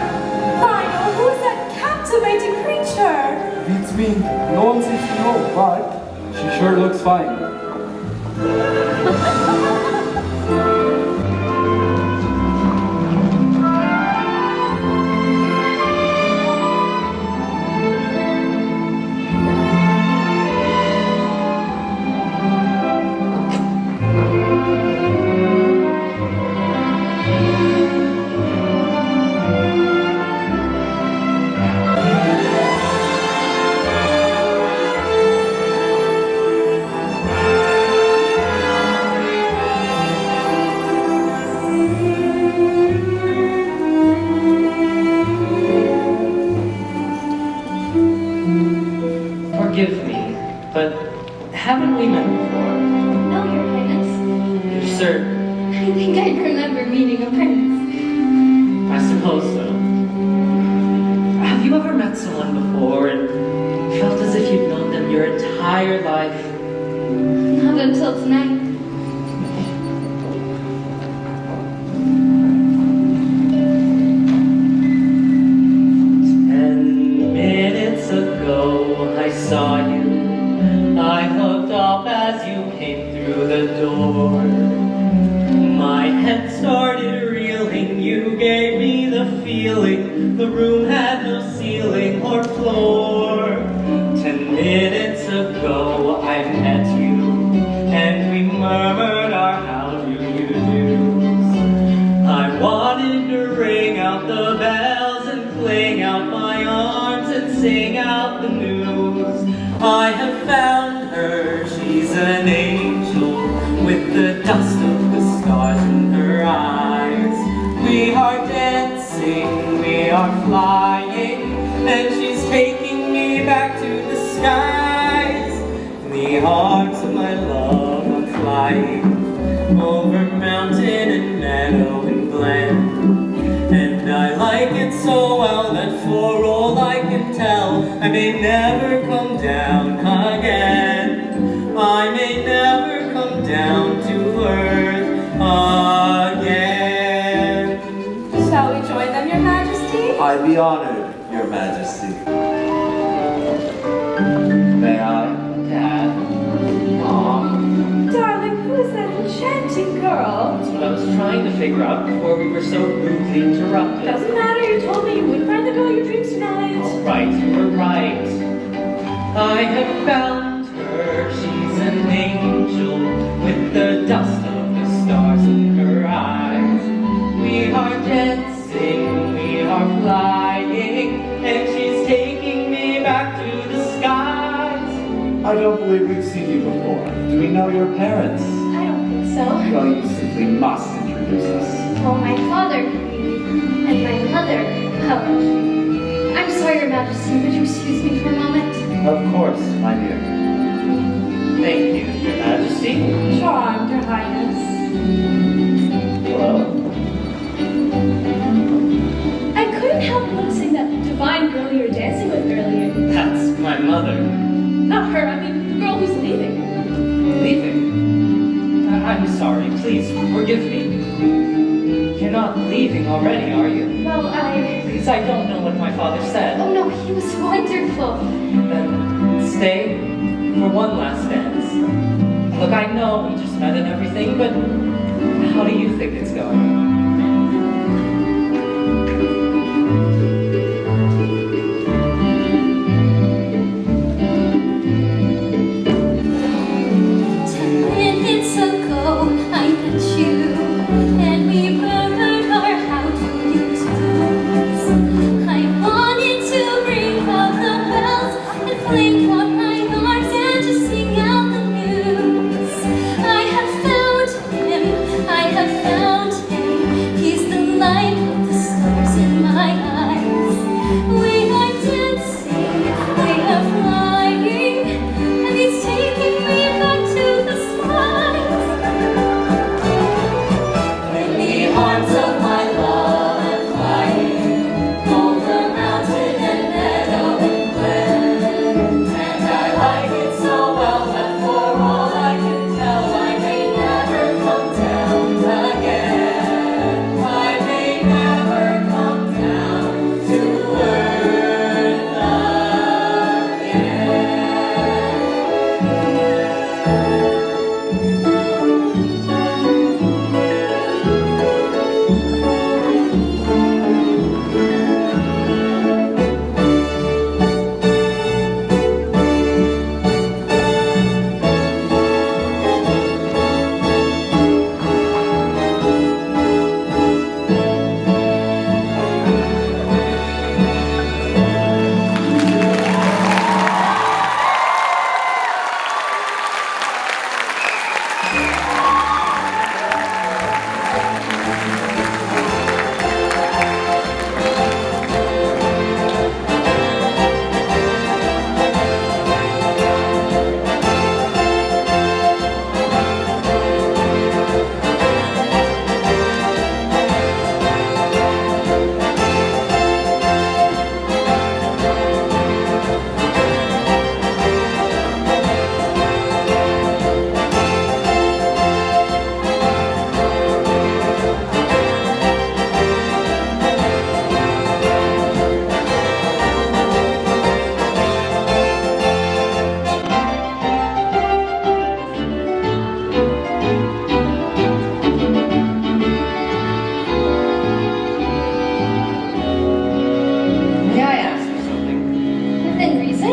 Lionel, who is that captivating creature? Beats me. No one seems to know, but she sure looks fine. forgive me, but haven't we met before? No, Your Highness. You're certain? I think I remember meeting a prince. I suppose so. Have you ever met someone before and felt as if you'd known them your entire life? Not until tonight. I saw you. I looked up as you came through the door. My head started reeling. You gave me the feeling the room had no ceiling or floor. 10 minutes ago I met you, and we murmured our how do you do's. I wanted to ring out the bells and fling out my arms and sing out the news. I have found her, she's an angel with the dust of the stars in her eyes. We are dancing, we are flying, and she's taking me back to the skies. In the arms of my love I'm flying over mountain and meadow and glen. And I like it so well that for all I can tell, I may never come down again. I may never come down to earth again. Shall we join them, Your Majesty? I'd be honored, Your Majesty. May I, Dad? Mom? Darling, who is that enchanting girl? That's what I was trying to figure out before we were so rudely interrupted. Doesn't matter, you told me you would find the girl of your dreams tonight. All right, you were right. I have found her, she's an angel with the dust of the stars in her eyes. We are dancing, we are flying, and she's taking me back to the skies. I don't believe we've seen you before. Do we know your parents? I don't think so. Well, you simply must introduce us. Well, my father knew me, and my mother, well, I'm sorry, Your Majesty, would you excuse me for a moment? Of course, my dear. Thank you, Your Majesty. Charmed, Your Highness. Hello. I couldn't help noticing that divine girl you were dancing with earlier. That's my mother. Not her, I mean the girl who's leaving. Leaving? I'm sorry, please forgive me. You're not leaving already, are you? Well, Please, I don't know what my father said. oh no, he was wonderful. Then stay for one last dance. Look, I know we just met and everything, but how do you think it's going? I have found him,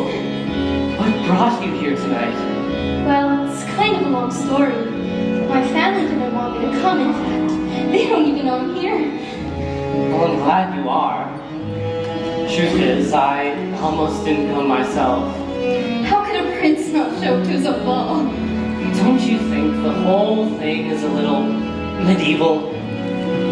something? What brought you here tonight? Well, it's kind of a long story. My family didn't want me to come, in fact. They don't even know I'm here. Well, I'm glad you are. Truth is, I almost didn't come myself. How could a prince not show up to his own ball? Don't you think the whole thing is a little medieval?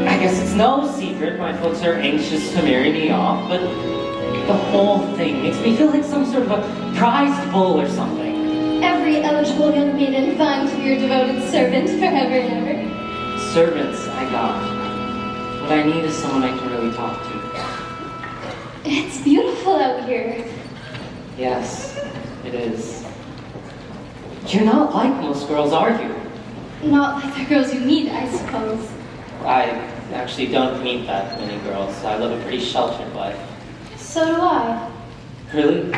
I guess it's no secret my folks are anxious to marry me off, but the whole thing makes me feel like some sort of a prized bull or something. Every eligible young maiden vying to be your devoted servant forever and ever. Servants, I got. What I need is someone I can really talk to. It's beautiful out here. Yes, it is. You're not like most girls, are you? Not like the girls you meet, I suppose. I actually don't meet that many girls. I live a pretty sheltered life. So do I. Really?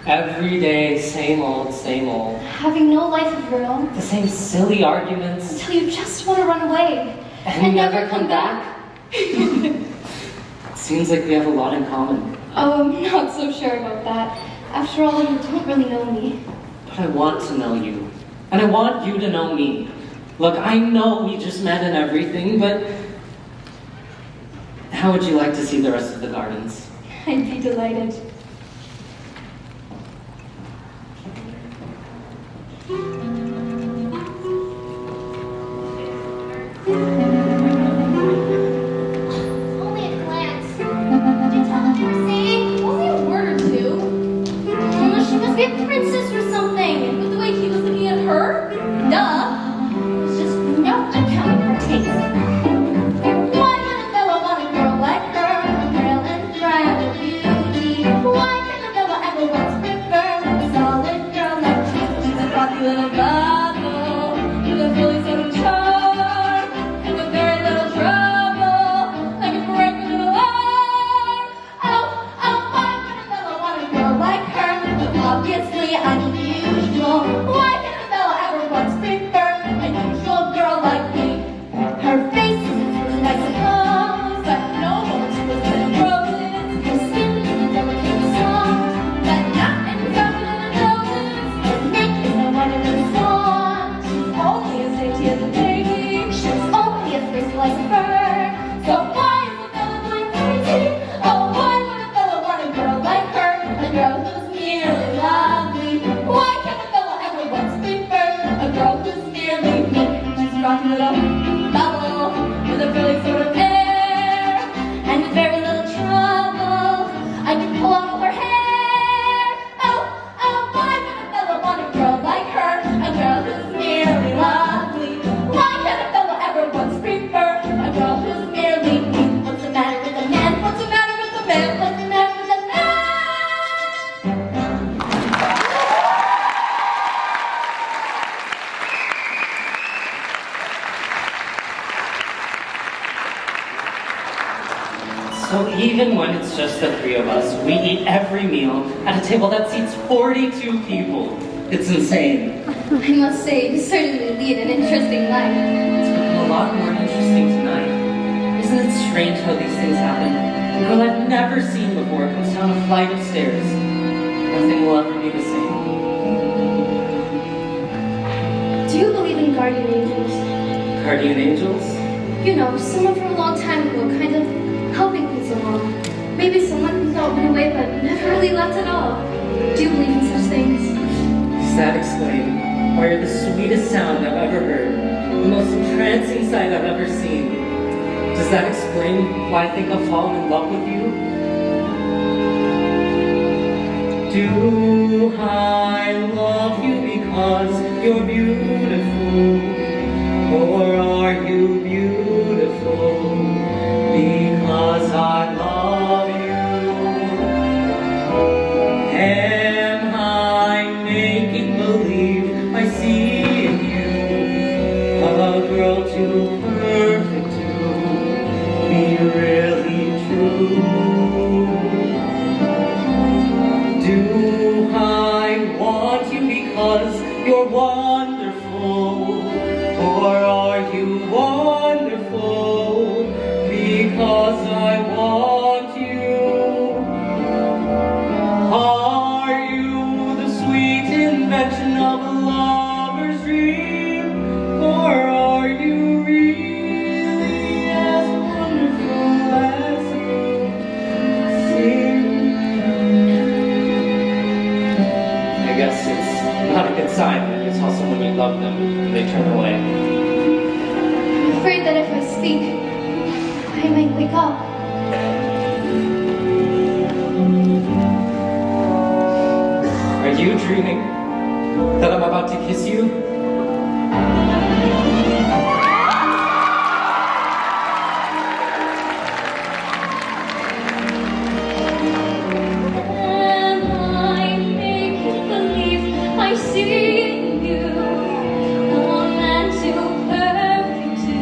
Every day, same old, same old. Having no life of your own. The same silly arguments. Until you just want to run away. And never come back? Seems like we have a lot in common. Oh, I'm not so sure about that. After all, you don't really know me. But I want to know you. And I want you to know me. Look, I know we just met and everything, but how would you like to see the rest of the gardens? I'd be delighted. Only a glance. Did you tell what you were saying? Only a word or two. Oh, she must be a princess or something. With the way he was looking at her? Duh. There's just no account for taste. Why would a fellow want a girl like her? A frail and fragile beauty. Why can a fellow ever once prefer a solid girl like she? She's a cocky little bubble with a fully sort of charm and with very little trouble, like a bright little arm. Oh, why would a fellow want a girl like her? So obviously unusual. Why can a fellow ever once prefer a usual girl like me? Her face is really nice and close, but no one's supposed to roses. Her skin is delicate and soft, but not in covered in roses. Her neck is no whiter than swan. She's only as dainty as a baby. She's only as graceful as a bird. So why is a fellow going crazy? Oh, why would a fellow want a girl like her? A girl who's merely lovely. Why can a fellow ever once prefer a girl who's merely me? She's a rocky little bubble with a frilly sort of air, and with very little trouble, I can pull off her hair. Oh, why would a fellow want a girl like her? A girl who's merely lovely. Why can a fellow ever once prefer a girl who's merely me? What's the matter with a man? What's the matter with a man? What's the matter with a man? So even when it's just the three of us, we eat every meal at a table that seats 42 people. It's insane. I must say, you certainly lead an interesting life. It's become a lot more interesting tonight. Isn't it strange how these things happen? A girl I've never seen before comes down a flight of stairs. Nothing will ever be the same. Do you believe in guardian angels? Guardian angels? You know, someone from a long time ago, kind of helping things along. Maybe someone who thought went away but never really left at all. Do you believe in such things? Does that explain why you're the sweetest sound I've ever heard, the most entrancing sight I've ever seen? Does that explain why I think I've fallen in love with you? Do I love you because you're beautiful? Or are you beautiful because I love you? Am I making believe I see in you a girl too perfect to be really true? Do I want you because you're wonderful? Or are you wonderful because I want you? Are you of a lover's dream, or are you really as wonderful as you seem? I guess it's not a good sign when you tell someone you love them and they turn away. I'm afraid that if I speak, I might wake up. Are you dreaming that I'm about to kiss you? Am I making believe I see you? Warm and too perfect to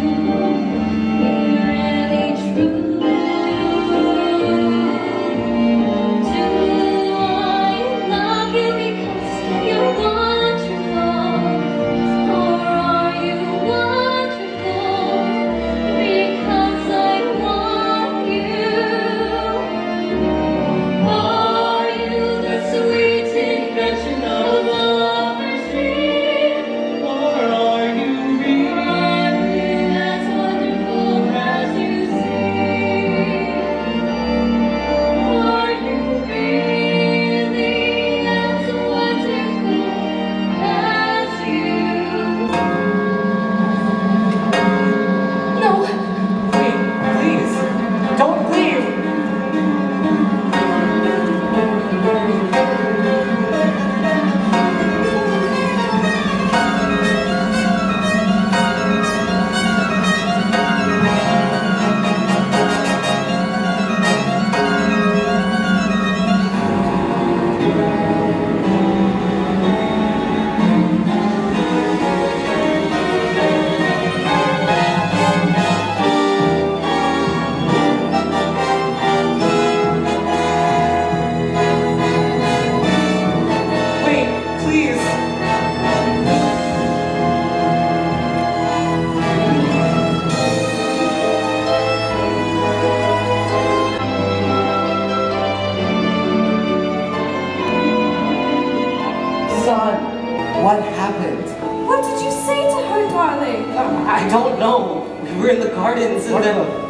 be really true. Do I love you because you're wonderful? Or are you wonderful because I want you? Are you the sweet invention of a lover's dream? Or are you really As wonderful as you seem? Are you really as wonderful as you? No, Wait, please, don't leave! Wait, please! Son, what happened? What did you say to her, darling? I don't know. We were in the gardens and What then... the-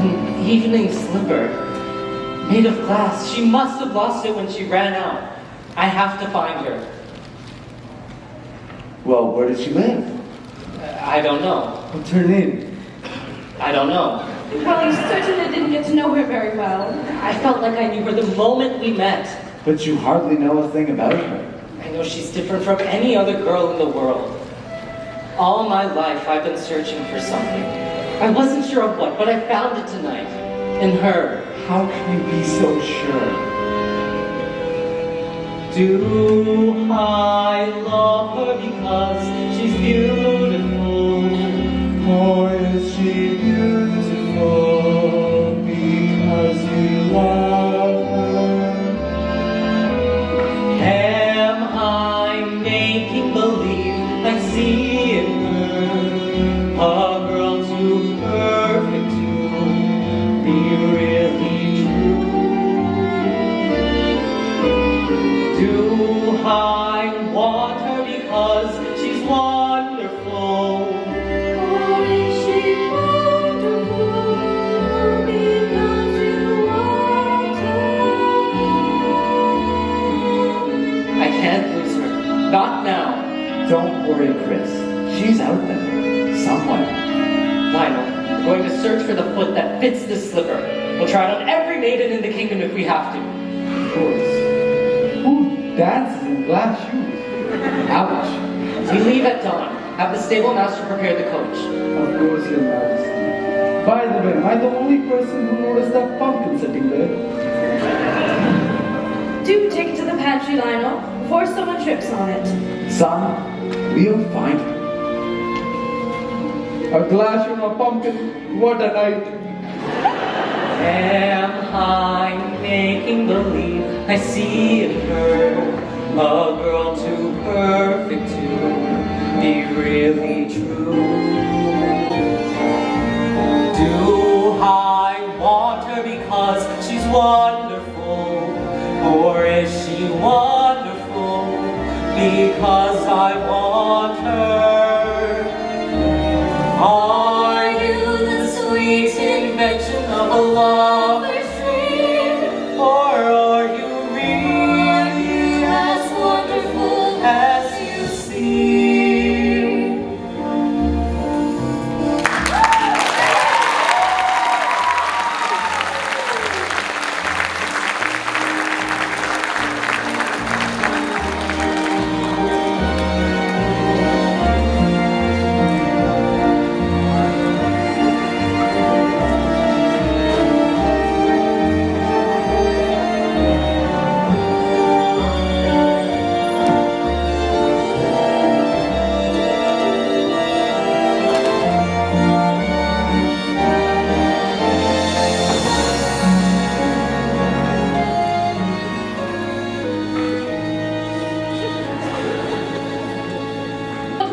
An evening slipper. Made of glass. She must have lost it when she ran out. I have to find her. Well, where does she live? I don't know. What's her name? I don't know. Well, you certainly didn't get to know her very well. I felt like I knew her the moment we met. But you hardly know a thing about her. I know she's different from any other girl in the world. All my life I've been searching for something. I wasn't sure of what, but I found it tonight. In her. How can you be so sure? Do I love her because she's beautiful? Or is she beautiful because you love her? Am I making believe I see in her a girl too perfect to be really true? Do I want her because she's wonderful? or is she wonderful because you want her? I can't lose her. Not now. Don't worry, Chris. She's out there. Somewhere. Lionel, we're going to search for the foot that fits this slipper. We'll try it on every maiden in the kingdom if we have to. Of course. Who dances in glass shoes? Ouch. We leave at dawn. Have the stable master prepare the coach. Of course, Your Majesty. By the way, am I the only person who noticed that pumpkin sitting there? Do take it to the pantry, Lionel, before someone trips on it. Son, we'll find her. A glass and a pumpkin, what a night. Am I making believe I see in her a girl too perfect to be really true? Do I want her because she's wonderful? Or is she wonderful because I want her. Are you the sweet invention of a lover's dream? Or are you really as wonderful as you seem?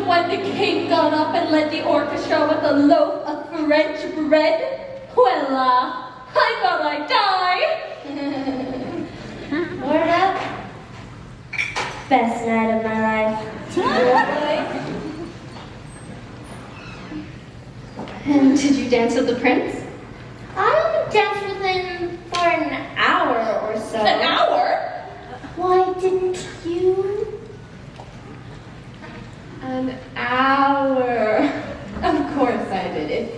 When the king got up and led the orchestra with a loaf of French bread, well, I thought I'd die. Word up. Best night of my life. And did you dance with the prince? I only danced with him for an hour or so. An hour? Why didn't you? An hour. Of course I did, if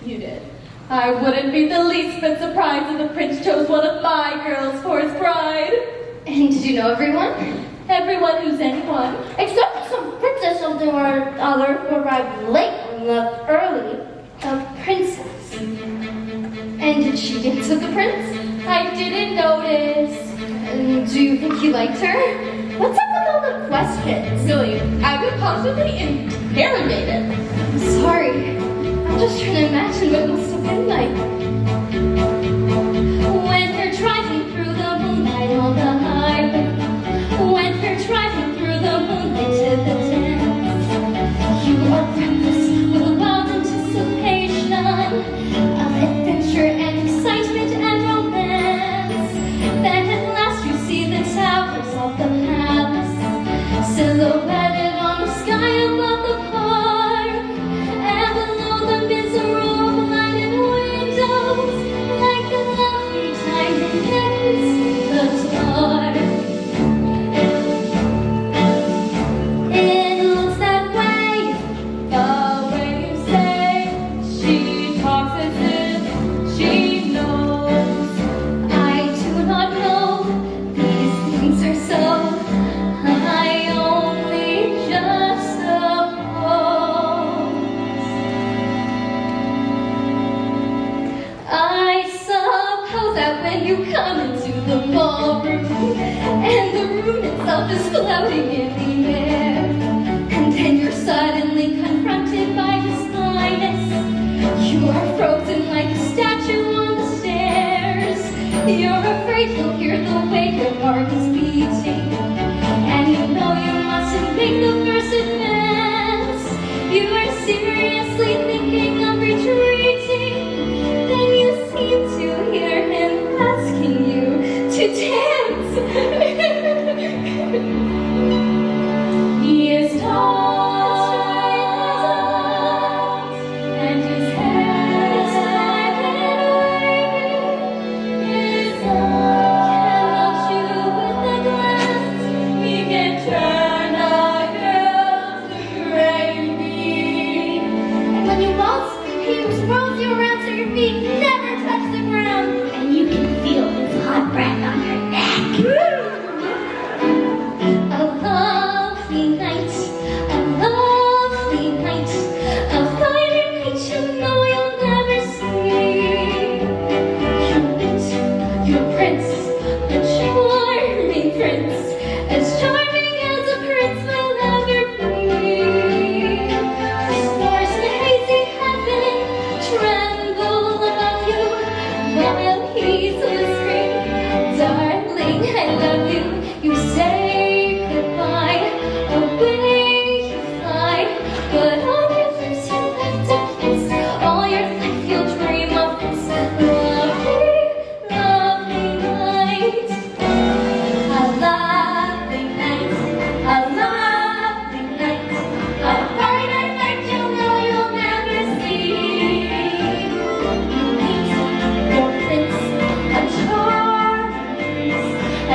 you did. I wouldn't be the least bit surprised if the prince chose one of my girls for his bride. And did you know everyone? Everyone who's anyone. Except some princess something or other who arrived late and left early. A princess. And did she dance with the prince? I didn't notice. And do you think you liked her? What's up with all the questions? Really, I would possibly interrogate it. I'm sorry. I'm just trying to imagine what it must have been like. When we're driving through the moonlight on the highway. When we're driving through the moonlight to the dance. You are breathless with a wild anticipation of adventure and excitement and romance. Then at last you see the towers of the palace, silhouetted on the sky above the park, and below the miserable lighted windows, like a lovely tiny necklace in the dark. It looks that way, The way you say, she talks as if she knows. I do not know, these things are so, I only just suppose. I suppose that when you come into the ballroom, and the room itself is floating in the air, and then you're suddenly confronted by his highness, you are frozen like a statue on the stairs. You're afraid you'll hear the way your heart is beating, and you know you mustn't make the first advance. You are seriously thinking of retreating. Then you seem to hear him asking you to dance. He is tall, and his hair is his eyes can watch you with a glance. He can turn a girl to gravy. And when you waltz, he rolls you around so your feet never touch the ground, and you can feel his hot breath on your neck. A lovely night, a lovely night, a finer night you know you'll never see. You meet your prince, a charming prince, as charming as a prince will ever be. The stars in hazy heaven tremble above you, while he's whispering, darling, I love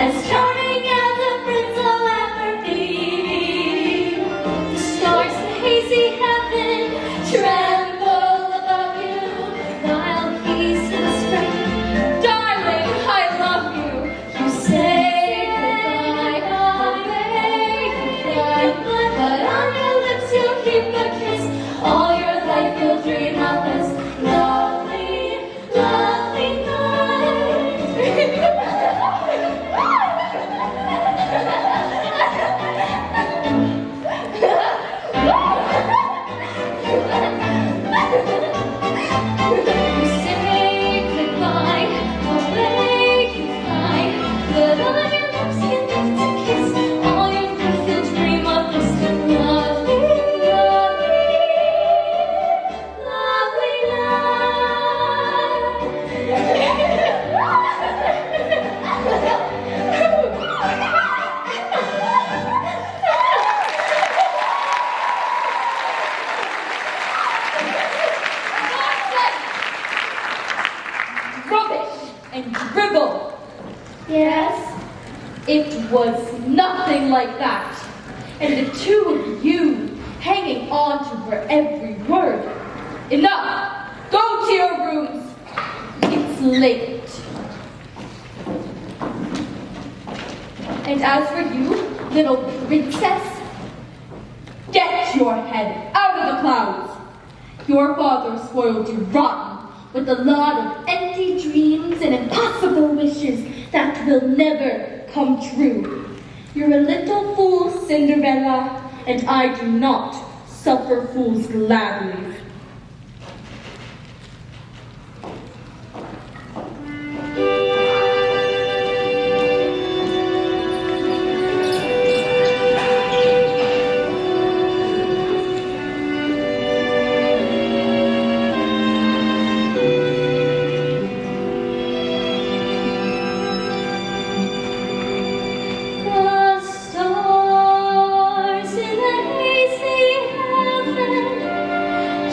as charming as a prince will ever be. The stars in hazy heaven tremble above you, while he sits frame. Darling, I love you. You say goodbye, away, but on your lips you'll keep a kiss. All your life you'll dream of this lovely, lovely night. You say goodbye, away you fly, but on your lips you lift a kiss. All your life you'll dream of this lovely, lovely, lovely Rubbish and dribble. Yes? It was nothing like that. And the two of you hanging on to her every word. Enough! Go to your rooms. It's late. And as for you, little princess, get your head out of the clouds. Your father spoiled you rotten with a lot of empty dreams and impossible wishes that will never come true. You're a little fool, Cinderella, and I do not suffer fools gladly. The stars in the hazy heaven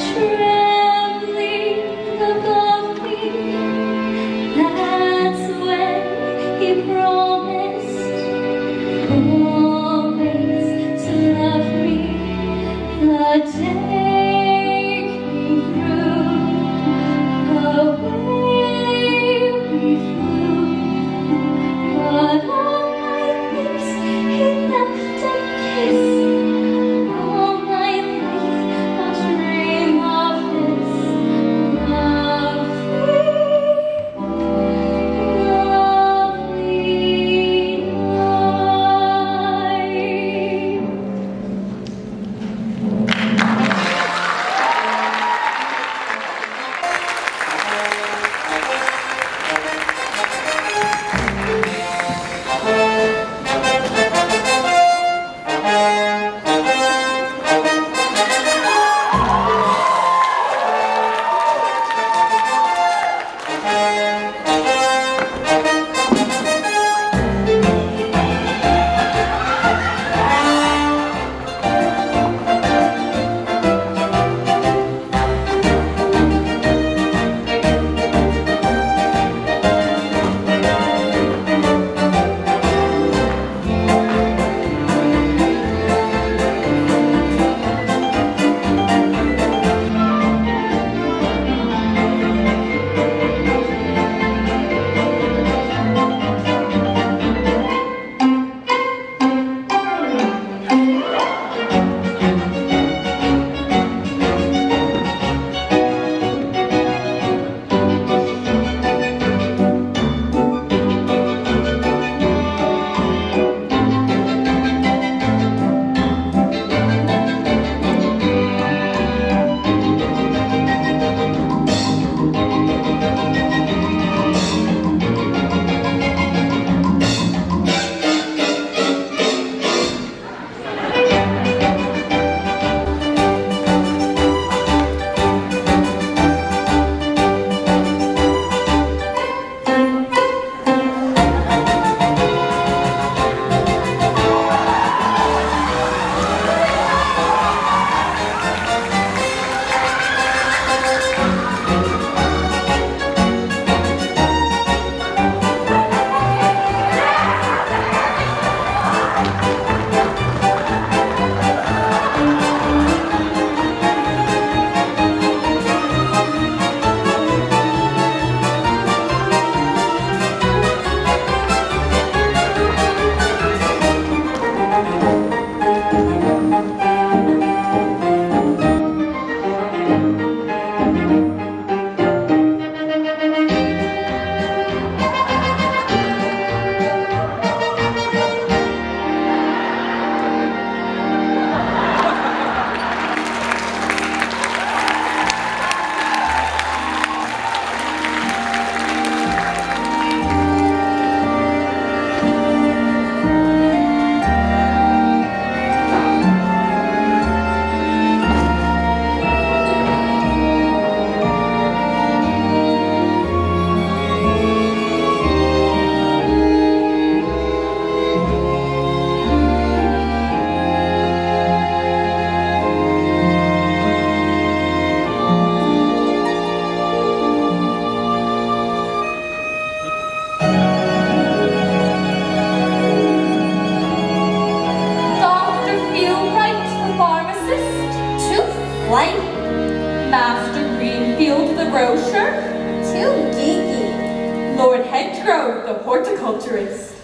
horticulturist.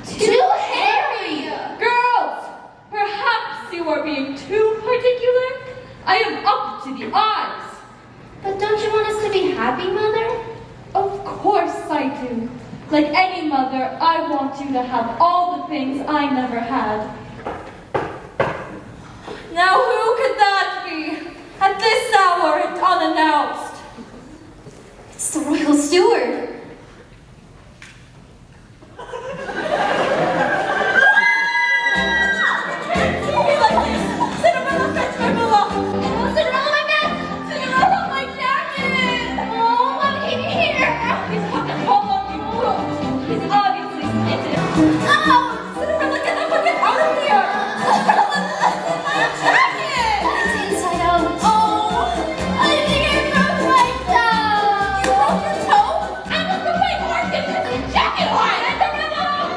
Too hairy! Girls! Perhaps you are being too particular? I am up to the eyes. But don't you want us to be happy, Mother? Of course I do. Like any mother, I want you to have all the things I never had. Now who could that be? At this hour and unannounced. It's the royal steward. Cinderella, fetch my book! Oh, Cinderella, my bed! Cinderella, my jacket! Oh, I'm in here! He's fucking called on you, book. He's obviously smitten. Oh! Cinderella, get up and get out of here! Cinderella, my jacket! It's inside out. Oh! I think I broke my toe! You broke your toe? I must have played organ with the jacket on! Cinderella!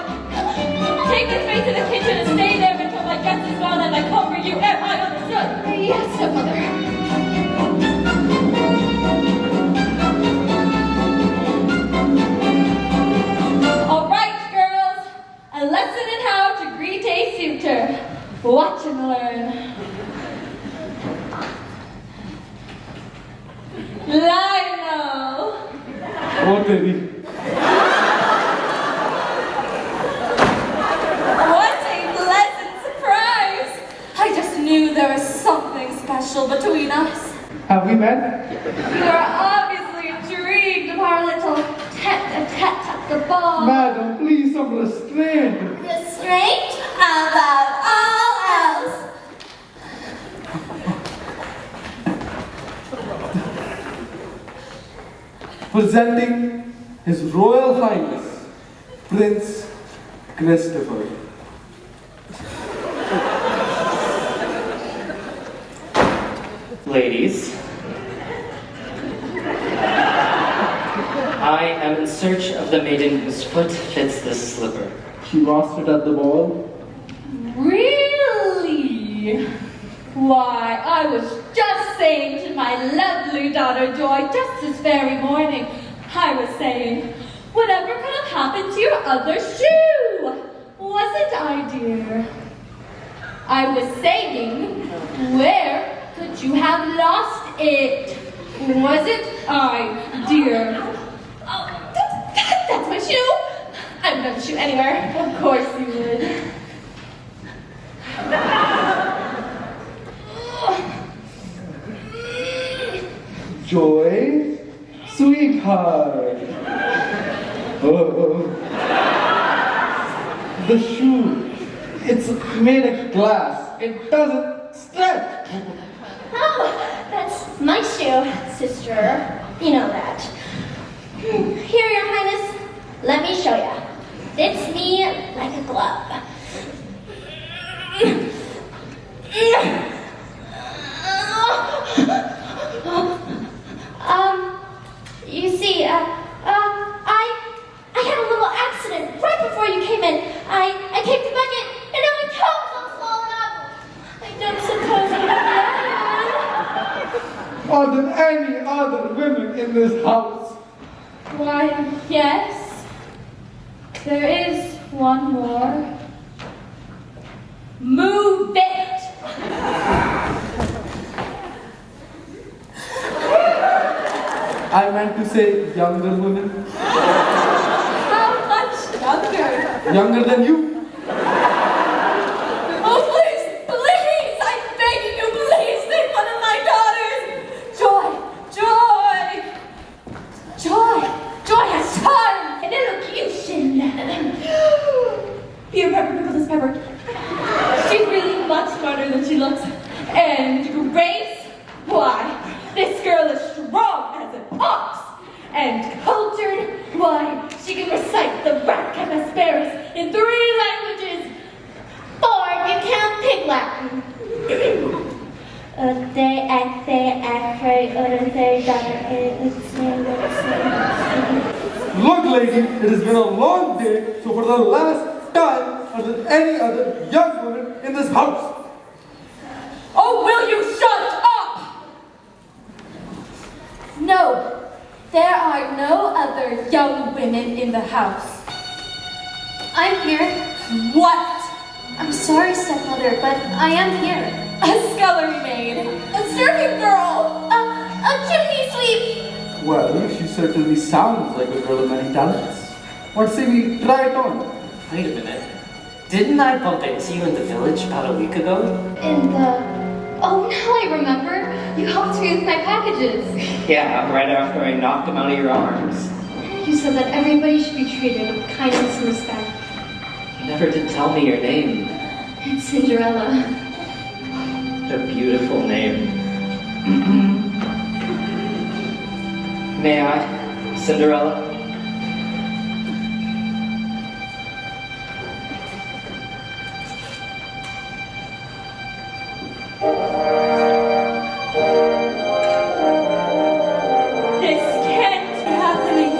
Take this face to the kitchen and stay there until my guest is gone and I come for you. Am I understood? Yes, stepmother. All right, girls. A lesson in how to greet a suitor. Watch and learn. Lionel. What, baby? What a pleasant surprise! I just knew there was something special between us. Have we met? You are obviously intrigued of our little tete-a-tete at the ball. Madam, please, some restraint. Restraint above all else. Presenting His Royal Highness, Prince Christopher. Ladies, I am in search of the maiden whose foot fits this slipper. She lost it at the ball. Really? Why, I was just saying to my lovely daughter Joy just this very morning, I was saying, whatever could have happened to your other shoe? Wasn't I, dear? I was saying, where could you have lost it? Wasn't I, dear? Oh, that's my shoe. I would have a shoe anywhere. Of course you would. Joy, sweetheart. Oh. The shoe, it's made of glass. It doesn't stretch. Oh, that's my shoe, sister. You know that. Here, Your Highness. Let me show ya. Fits me like a glove. You see, I had a little accident right before you came in. I kicked the bucket, and now my toes all swollen up. I don't suppose you have More than any other women in this house. Why, yes. There is one more. Move it! I meant to say younger women. How much younger? Younger than you. Oh, please, please! I'm begging you, please take one of my daughters! Joy! Joy! Joy! Joy has charm and elocution! Here, Pepper, pickle this Pepper. She's really much smarter than she looks. And Grace? Why, this girl is strong as an ox! And cultured? Why, she can recite the Rack and Asperus in 3 languages! 4, you can't pick Latin. Look, lady, it has been a long day, so for the last time, are there any other young women in this house? Oh, will you shut up? No, there are no other young women in the house. I'm here. What? I'm sorry, stepmother, but I am here. A scullery maid. A serving girl. A chimney sweep. Well, she certainly sounds like a girl of many talents. What say we try it on? Wait a minute. Didn't I bump into you in the village about a week ago? In the... Oh, now I remember. You helped me with my packages. Yeah, right after I knocked him out of your arms. You said that everybody should be treated with kindness and respect. You never did tell me your name. It's Cinderella. A beautiful name. May I, Cinderella? This can't be happening.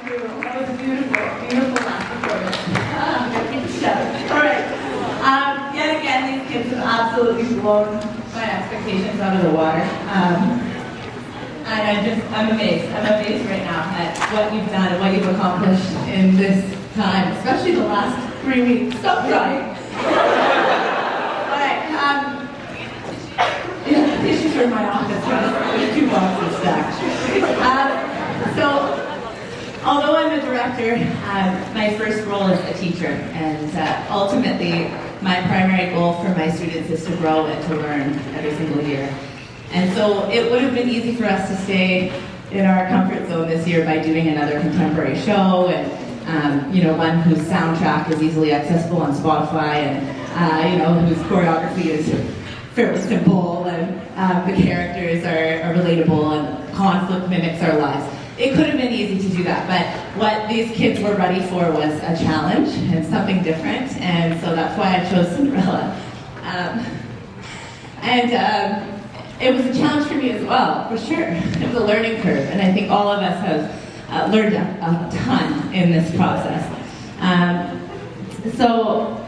through. That was a beautiful, beautiful last performance. I'm gonna keep it shut. All right. Yet again, these kids have absolutely blown my expectations out of the water. And I'm amazed. I'm amazed right now at what you've done and what you've accomplished in this time, especially the last 3 weeks. Stop crying. All right. Yeah, tissues are in my office. There's 2 boxes stacked. So, although I'm a director, my first role is a teacher, and ultimately, my primary goal for my students is to grow and to learn every single year. And so it would have been easy for us to stay in our comfort zone this year by doing another contemporary show, and one whose soundtrack is easily accessible on Spotify, and whose choreography is fairly simple, and the characters are relatable, and conflict mimics our lives. It could have been easy to do that, but what these kids were ready for was a challenge and something different, and so that's why I chose Cinderella. It was a challenge for me as well, for sure. It was a learning curve, and I think all of us have learned a ton in this process. So,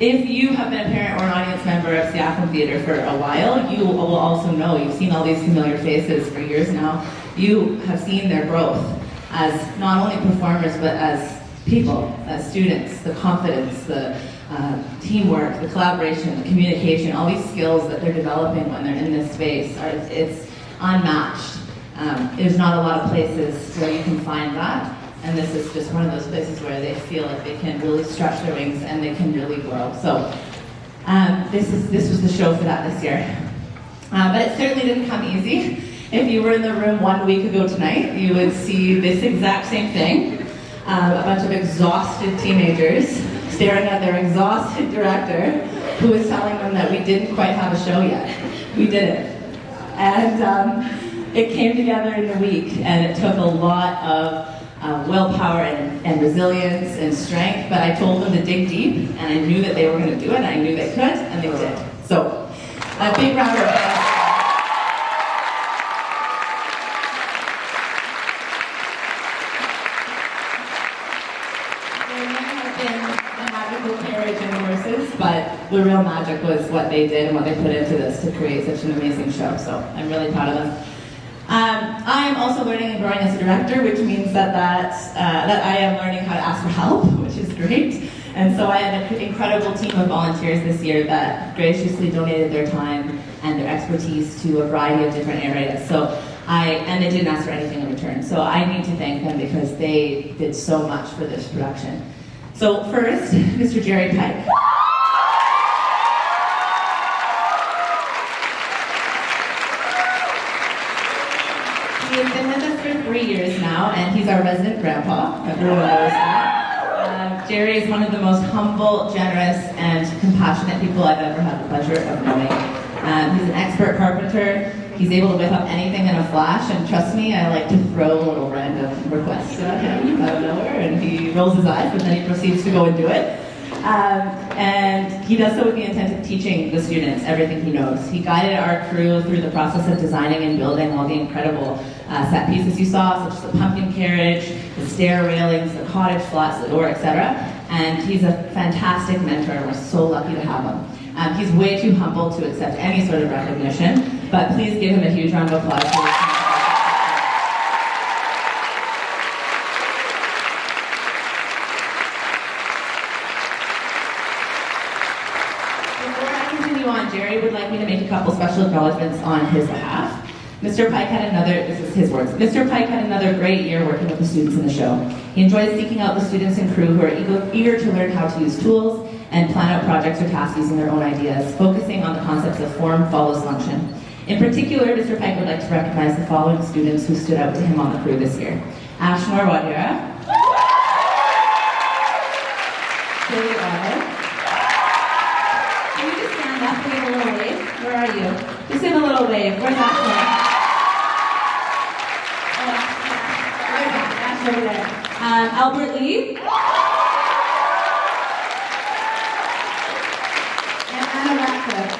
if you have been a parent or an audience member of Seaquam Theatre for a while, you will also know, you've seen all these familiar faces for years now. You have seen their growth as not only performers, but as people, as students, the confidence, the teamwork, the collaboration, the communication, all these skills that they're developing when they're in this space, it's unmatched. There's not a lot of places where you can find that, and this is just one of those places where they feel like they can really stretch their wings and they can really grow. So this was the show for that this year. But it certainly didn't come easy. If you were in the room 1 week ago tonight, you would see this exact same thing. A bunch of exhausted teenagers staring at their exhausted director, who was telling them that we didn't quite have a show yet. We didn't. And it came together in a week, and it took a lot of willpower and resilience and strength, but I told them to dig deep, and I knew that they were going to do it, and I knew they could, and they did. So, a big round of applause. But the real magic was what they did and what they put into this to create such an amazing show. So I'm really proud of them. I'm also learning and growing as a director, which means that I am learning how to ask for help, which is great. And so I had an incredible team of volunteers this year that graciously donated their time and their expertise to a variety of different areas. And they didn't ask for anything in return. So I need to thank them because they did so much for this production. So first, Mr. Jerry Pike. He has been with us for 3 years now, and he's our resident grandpa. Everyone knows that. Jerry is one of the most humble, generous, and compassionate people I've ever had the pleasure of knowing. He's an expert carpenter. He's able to whip up anything in a flash, and trust me, I like to throw little random requests at him out of nowhere, and he rolls his eyes, but then he proceeds to go and do it. And he does so with the intent of teaching the students everything he knows. He guided our crew through the process of designing and building all the incredible set pieces you saw, such as the pumpkin carriage, the stair railings, the cottage flats, the door, etc. And he's a fantastic mentor, and we're so lucky to have him. He's way too humble to accept any sort of recognition, but please give him a huge round of applause. Before I continue on, Jerry would like me to make a couple special acknowledgments on his behalf. Mr. Pike had this is his words, Mr. Pike had another great year working with the students in the show. He enjoys seeking out the students and crew who are eager to learn how to use tools and plan out projects or tasks using their own ideas, focusing on the concepts of form follows function. In particular, Mr. Pike would like to recognize the following students who stood out to him on the crew this year. Ashnor Wadira. Can you just stand up and give a little wave? Where are you? Just give a little wave. Where's Ashnor? Ashnor over there. Albert Lee. And Anna Ratcliffe.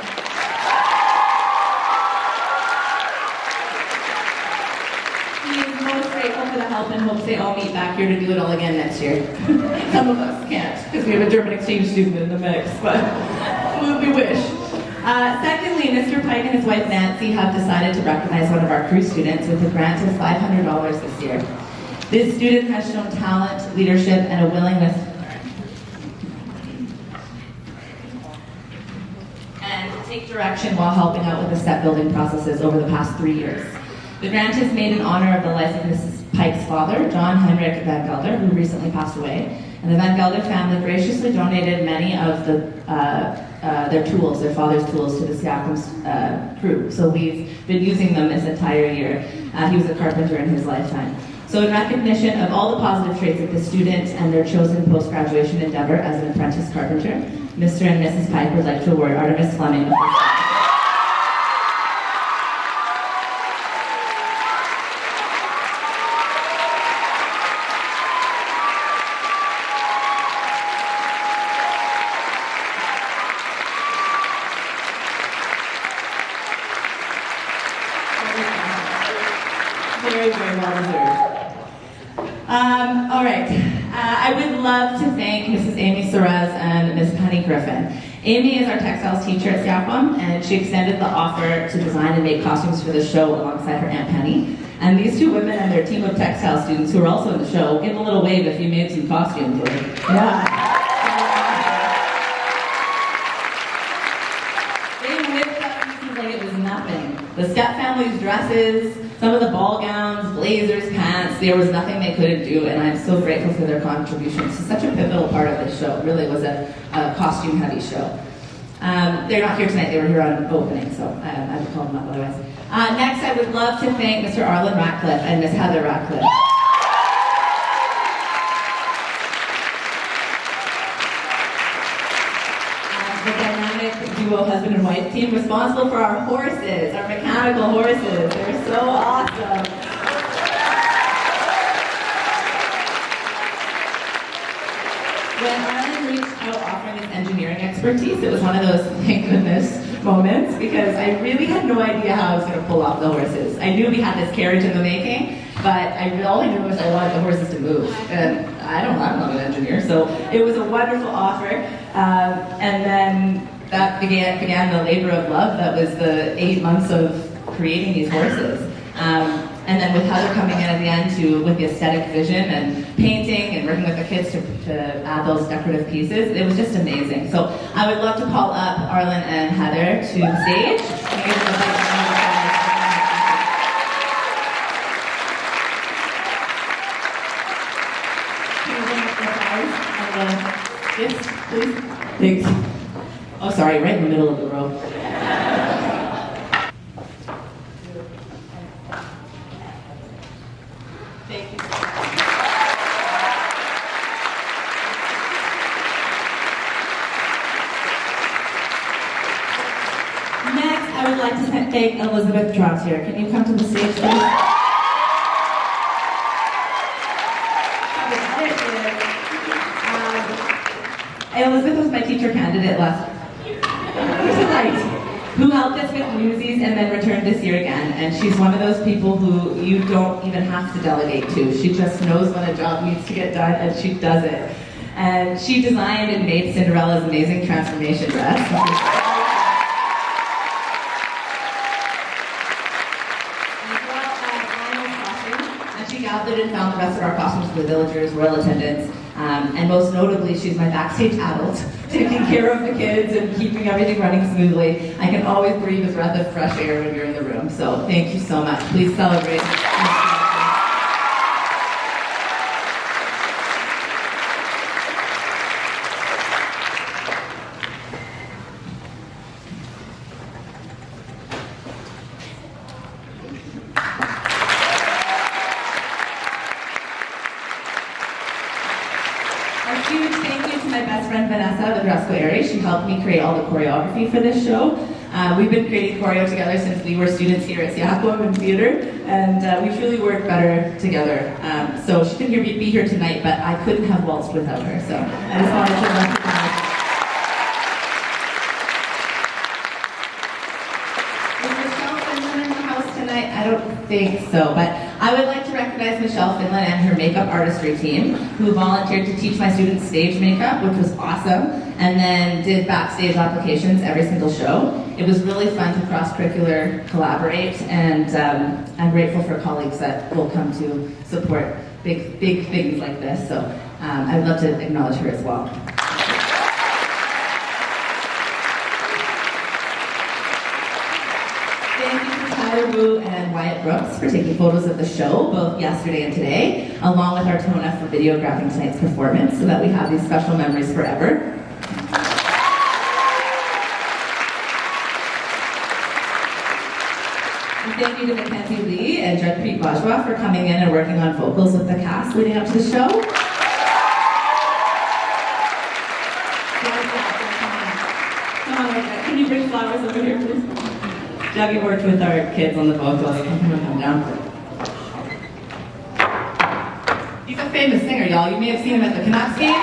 He is most grateful for the help help in hopes they all meet back here to do it all again next year. Some of us can't, because we have a German exchange student in the mix, but we wish. Secondly, Mr. Pike and his wife Nancy have decided to recognize one of our crew students with a grant of $500 this year. This student has shown talent, leadership, and a willingness and to take direction while helping out with the set building processes over the past 3 years. The grant is made in honor of the life of Mrs. Pike's father, John Henrik Van Gelder, who recently passed away. And the Van Gelder family graciously donated many of their tools, their father's tools, to the Seaquam crew. So we've been using them this entire year. He was a carpenter in his lifetime. So in recognition of all the positive traits of the student and their chosen post-graduation endeavor as an apprentice carpenter, Mr. and Mrs. Pike would like to award Artemis Fleming. Very, very well deserved. All right. I would love to thank Mrs. Amy Serez and Ms. Penny Griffin. Amy is our textiles teacher at Seaquam, and she extended the offer to design and make costumes for the show alongside her Aunt Penny. And these two women and their team of textile students who are also in the show, give a little wave if you made some costumes. Yeah. They whipped up pieces like it was nothing. The Step family's dresses, some of the ball gowns, blazers, pants, there was nothing they couldn't do, and I'm so grateful for their contributions to such a pivotal part of this show. It really was a costume-heavy show. They're not here tonight, they were here on opening, so I have to call them up otherwise. Next, I would love to thank Mr. Arlen Ratcliffe and Miss Heather Ratcliffe. The dynamic duo husband and wife team responsible for our horses, our mechanical horses. They're so awesome. When Arlen reached out offering his engineering expertise, it was one of those thank goodness moments because I really had no idea how I was going to pull off the horses. I knew we had this carriage in the making, but all I knew was I wanted the horses to move. And I'm not an engineer, so it was a wonderful offer. And then that began the labor of love that was the 8 months of creating these horses. And then with Heather coming in at the end with the aesthetic vision and painting and working with the kids to add those decorative pieces, it was just amazing. So I would love to call up Arlen and Heather to the stage. Yes, please. Thanks. Oh, sorry, right in the middle of the row. Thank you. Next, I would like to thank Elizabeth Troutier. Can you come to the stage, please? Elizabeth was my teacher candidate last tonight, who helped us with Newsies and then returned this year again. And she's one of those people who you don't even have to delegate to. She just knows when a job needs to get done and she does it. And she designed and made Cinderella's amazing transformation dress. And she gathered and found the rest of our costumes for the villagers, royal attendants. And most notably, she's my backstage adult, taking care of the kids and keeping everything running smoothly. I can always breathe a breath of fresh air when you're in the room. So thank you so much. Please celebrate. Huge thank you to my best friend Vanessa, Vendrasco-Aere. She helped me create all the choreography for this show. We've been creating choreo together since we were students here at Seaquam in theater, and we truly work better together. So she couldn't be here tonight, but I couldn't have waltzed without her. So I just wanted to recognize. Is Michelle Finland in the house tonight? I don't think so, but I would like to recognize recognize Michelle Finland and her makeup artistry team, who volunteered to teach my students stage makeup, which was awesome, and then did backstage applications every single show. It was really fun to cross-curricular collaborate, and I'm grateful for colleagues that will come to support big things like this, so I'd love to acknowledge her as well. Thank you to Tyler Wu and Wyatt Brooks for taking photos of the show, both yesterday and today, along with Artona for videographing tonight's performance so that we have these special memories forever. And thank you to Mackenzie Lee and Jagpreet Bajwa for coming in and working on vocals with the cast leading up to the show. Come on, can you bring flowers over here, please? Jackie worked with our kids on the vocals. Come down. He's a famous singer, y'all. You may have seen him at the Canucks game.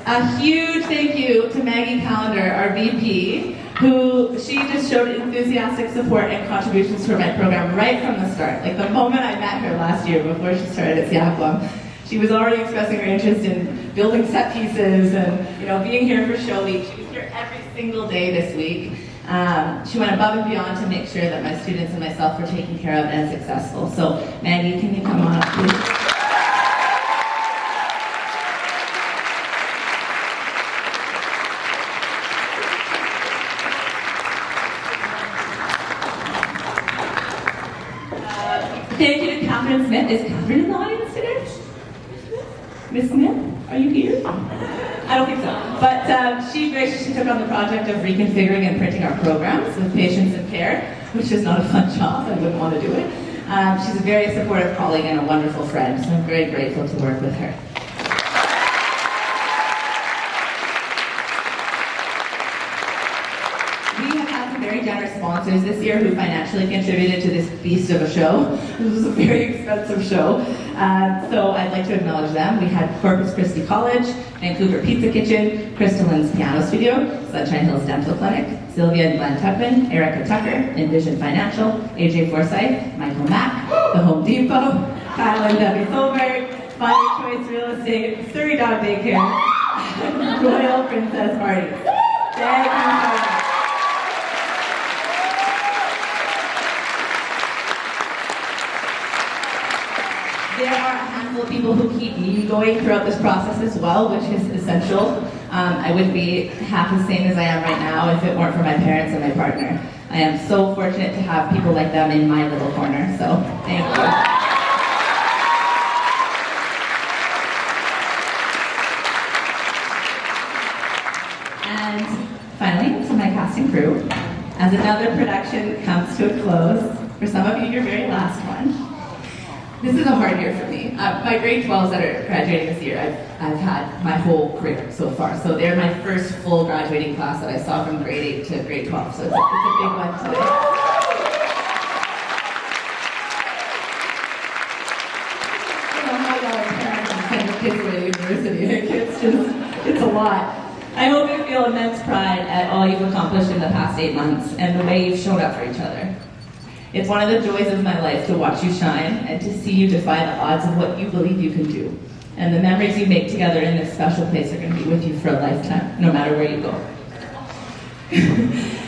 A huge thank you to Maggie Callender, our VP, who she just showed enthusiastic support and contributions to my program right from the start. Like the moment I met her last year before she started at Seaquam, she was already expressing her interest in building set pieces and being here for show week. She was here every single day this week. She went above and beyond to make sure that my students and myself were taken care of and successful. So Maggie, can you come on up, please? Thank you to Catherine Smith. Is Catherine in the audience today? Miss Smith, are you here? I don't think so. But she graciously took on the project of reconfiguring and printing our programs with patience and care, which is not a fun job. I wouldn't want to do it. She's a very supportive colleague and a wonderful friend, so I'm very grateful to work with her. Very generous sponsors this year who financially contributed to this beast of a show. This was a very expensive show. So I'd like to acknowledge them. We had Corpus Christi College, Vancouver Pizza Kitchen, Crystalline's Piano Studio, Sunshine Hills Dental Clinic, Sylvia and Glenn Tuckman, Erica Tucker, Envision Financial, AJ Forsyth, Michael Mack, The Home Depot, Kyle and Debbie Solberg, Finding Choice Real Estate, Surrey Dog Daycare, Royal Princess Parties. Thank you so much. There are a handful of people who keep me going throughout this process as well, which is essential. I wouldn't be half as sane as I am right now if it weren't for my parents and my partner. I am so fortunate to have people like them in my little corner, so thank you. And finally, to my casting crew, as another production comes to a close, for some of you, your very last one, this is a hard year for me. My grade 12s that are graduating this year, I've had my whole career so far. So they're my first full graduating class that I saw from grade 8 to grade 12. So it's a big one today. I don't know how y'all are parents and send your kids away to university. It's a lot. I hope you feel immense pride at all you've accomplished in the past 8 months and the way you've shown up for each other. It's one of the joys of my life to watch you shine and to see you defy the odds of what you believe you can do. And the memories you make together in this special place are going to be with you for a lifetime, no matter where you go.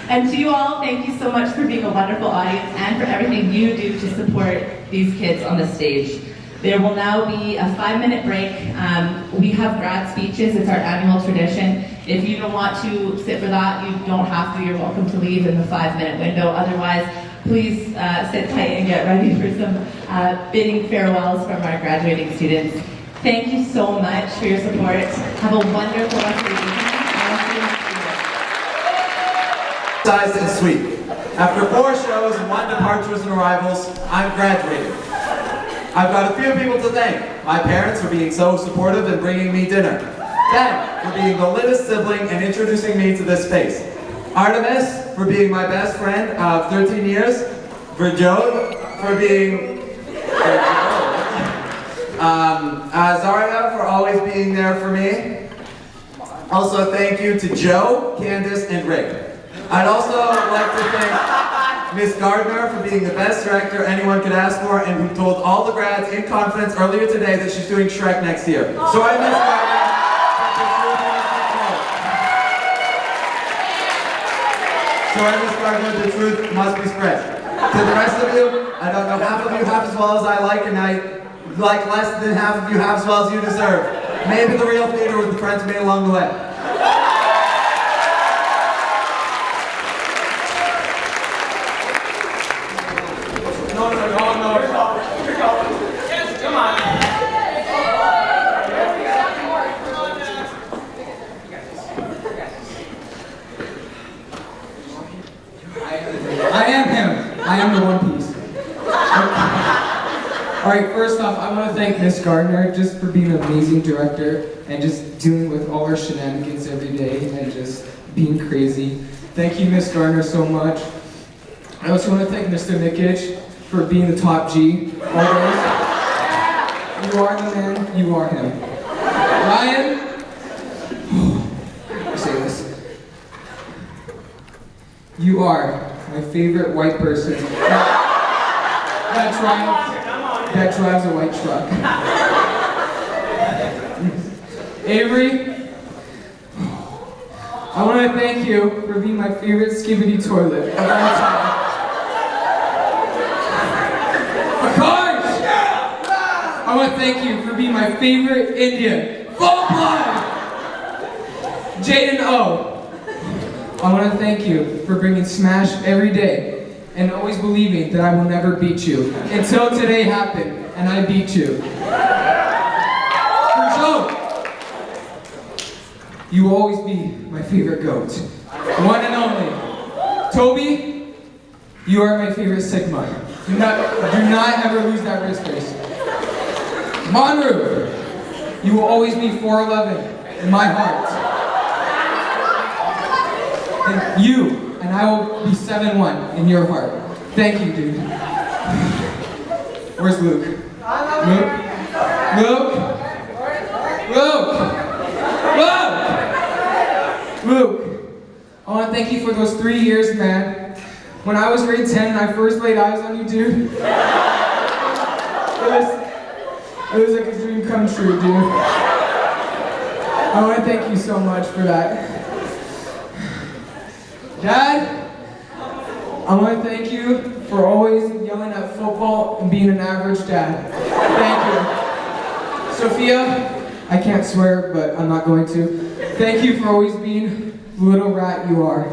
And to you all, thank you so much for being a wonderful audience and for everything you do to support these kids on the stage. There will now be a 5-minute break. We have grad speeches. It's our annual tradition. If you don't want to sit for that, you don't have to. You're welcome to leave in the 5-minute window. Otherwise, please sit tight and get ready for some bidding farewells from our graduating students. Thank you so much for your support. Have a wonderful rest of the evening. Size and sweet. After 4 shows and 1 departures and arrivals, I'm graduating. I've got a few people to thank. My parents for being so supportive and bringing me dinner. Them for being the littest sibling and introducing me to this space. Artemis for being my best friend of 13 years. Virjode for being Zaria for always being there for me. Also, thank you to Joe, Candace, and Rick. I'd also like to thank Miss Gardner for being the best director anyone could ask for and who told all the grads in confidence earlier today that she's doing Shrek next year. Sorry, Miss Gardner. Sorry, Miss Gardner, the truth must be spread. To the rest of you, I don't know half of you half as well as I like, and I like less than half of you half as well as you deserve. Maybe the real theater was the friends made along the way. Yes, come on. I am him. I am the One Piece. Alright, first off, I want to thank Miss Gardner just for being an amazing director and just dealing with all our shenanigans every day and just being crazy. Thank you, Miss Gardner, so much. I also want to thank Mr. Nikic for being the top G always. You are the man, you are him. Ryan, I say this. You are my favorite white person that drives a white truck. Avery, I want to thank you for being my favorite skibbity toilet of all time. I want to thank you for being my favorite Indian. Full blood! Jaden O. I want to thank you for bringing Smash every day and always believing that I will never beat you. Until today happened and I beat you. For Joe, you will always be my favorite goat. One and only. Toby, you are my favorite Sigma. Do not ever lose that wrist race. Monroe, you will always be 4'11" in my heart. And you, and I will be 7'1" in your heart. Thank you, dude. Where's Luke? Luke? Luke? Luke? Luke, I want to thank you for those 3 years, man. When I was grade 10 and I first laid eyes on you, dude, it was like a dream come true, dude. I want to thank you so much for that. Dad, I want to thank you for always yelling at football and being an average dad. Thank you. Sophia, I can't swear, but I'm not going to. Thank you for always being the little rat you are.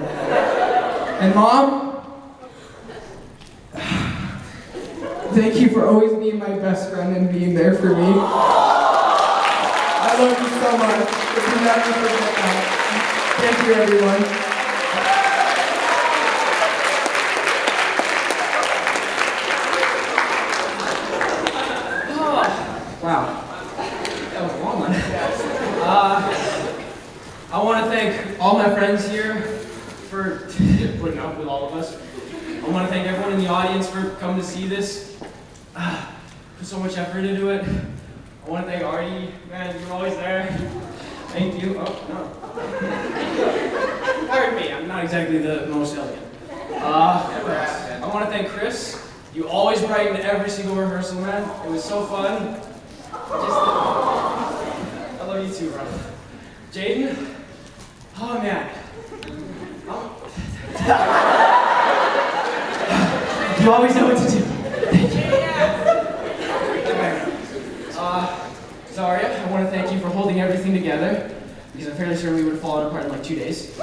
And Mom, thank you for always being my best friend and being there for me. I love you so much. If you never forget that. Thank you, everyone. Wow. That was a long one. I want to thank all my friends here for putting up with all of us. I want to thank everyone in the audience for coming to see this. Put so much effort into it. I want to thank Artie. Man, you're always there. Thank you. Oh, no. Pardon me, I'm not exactly the most elegant. I want to thank Chris. You always brightened every single rehearsal, man. It was so fun. I love you too, bro. Jaden? Oh, man. You always know what to do. Zaria, I want to thank you for holding everything together, because I'm fairly sure we would have fallen apart in like 2 days.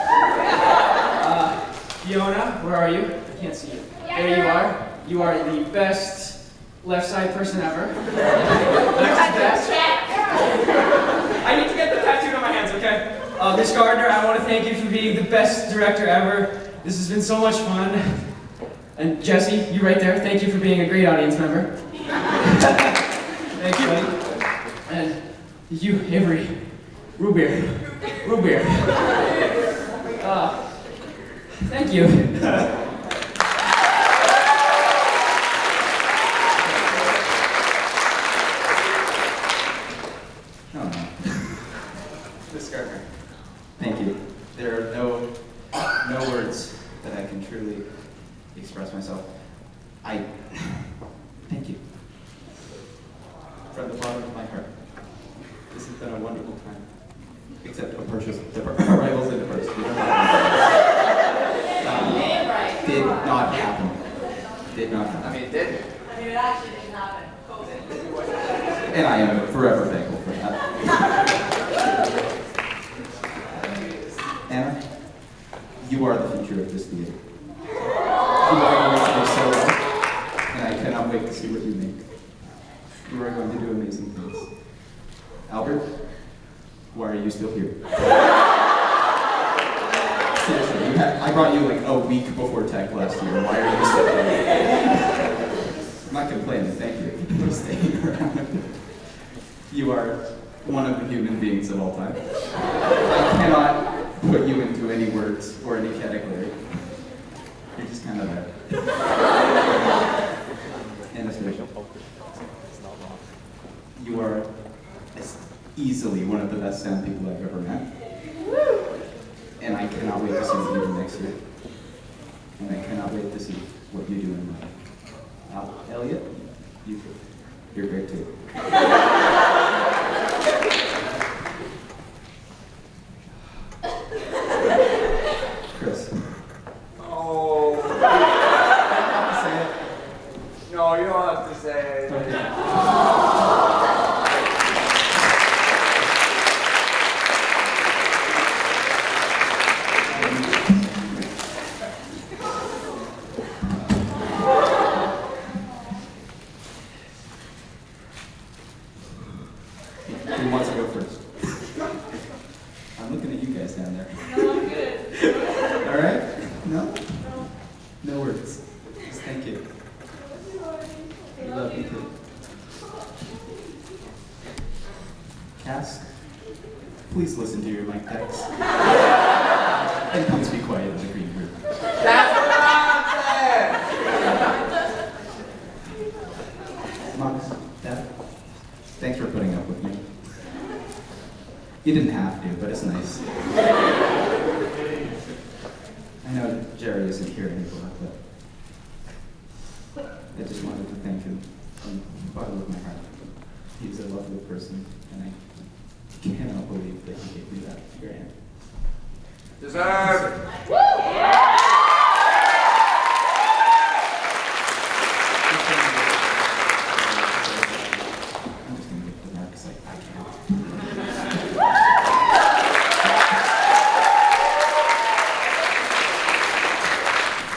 Fiona, where are you? I can't see you. There you are. You are the best left side person ever. Next best. I need to get the tattooed on my hands, okay? Miss Gardner, I want to thank you for being the best director ever. This has been so much fun. And Jesse, you right there, thank you for being a great audience member. Thank you, buddy. And you, Avery, root beer. Thank you. Miss Gardner, thank you. There are no words that I can truly express myself. Thank you. From the bottom of my heart. This has been a wonderful time. Except the arrivals in the first. Did not happen. Did not happen. I mean, it did. I mean, it actually didn't happen. And I am forever thankful for that. Anna, you are the future of this theater. You are going to do so well, and I cannot wait to see what you make. You are going to do amazing things. Albert, why are you still here? Seriously, I brought you like a week before tech last year. Why are you still here? I'm not complaining, thank you for staying around. You are one of the human beings of all time. I cannot put you into any words or any category. You're just kind of there. And especially, you are easily one of the best sound people I've ever met. And I cannot wait to see what you do next year. And I cannot wait to see what you do in life. Elliot, you're great too. Chris. Oh. Say it. No, you don't have to say it. Okay. Who wants to go first? I'm looking at you guys down there. No, I'm good. All right? No? No words. Just thank you. We love you too. Cass, please listen to your mic decks. And please be quiet in the green room. That's what I'm Moms, Dad, thanks for putting up with me. You didn't have to, but it's nice. I know Jerry isn't here anymore, but I just wanted to thank him from the bottom of my heart. He's a lovely person, and I cannot believe that he gave me that grant. Deserved. I'm just gonna get the mark because I can't.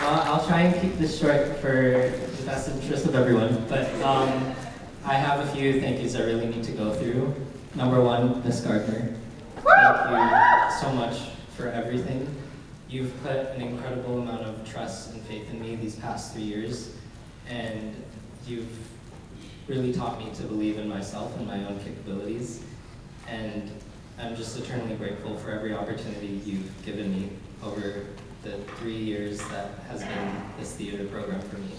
I'll try and keep this short for the best interest of everyone, but I have a few thank yous I really need to go through. Number one, Miss Gardner. Thank you so much for everything. You've put an incredible amount of trust and faith in me these past 3 years, and you've really taught me to believe in myself and my own capabilities, and I'm just eternally grateful for every opportunity you've given me over the 3 years that has been this theater program for me.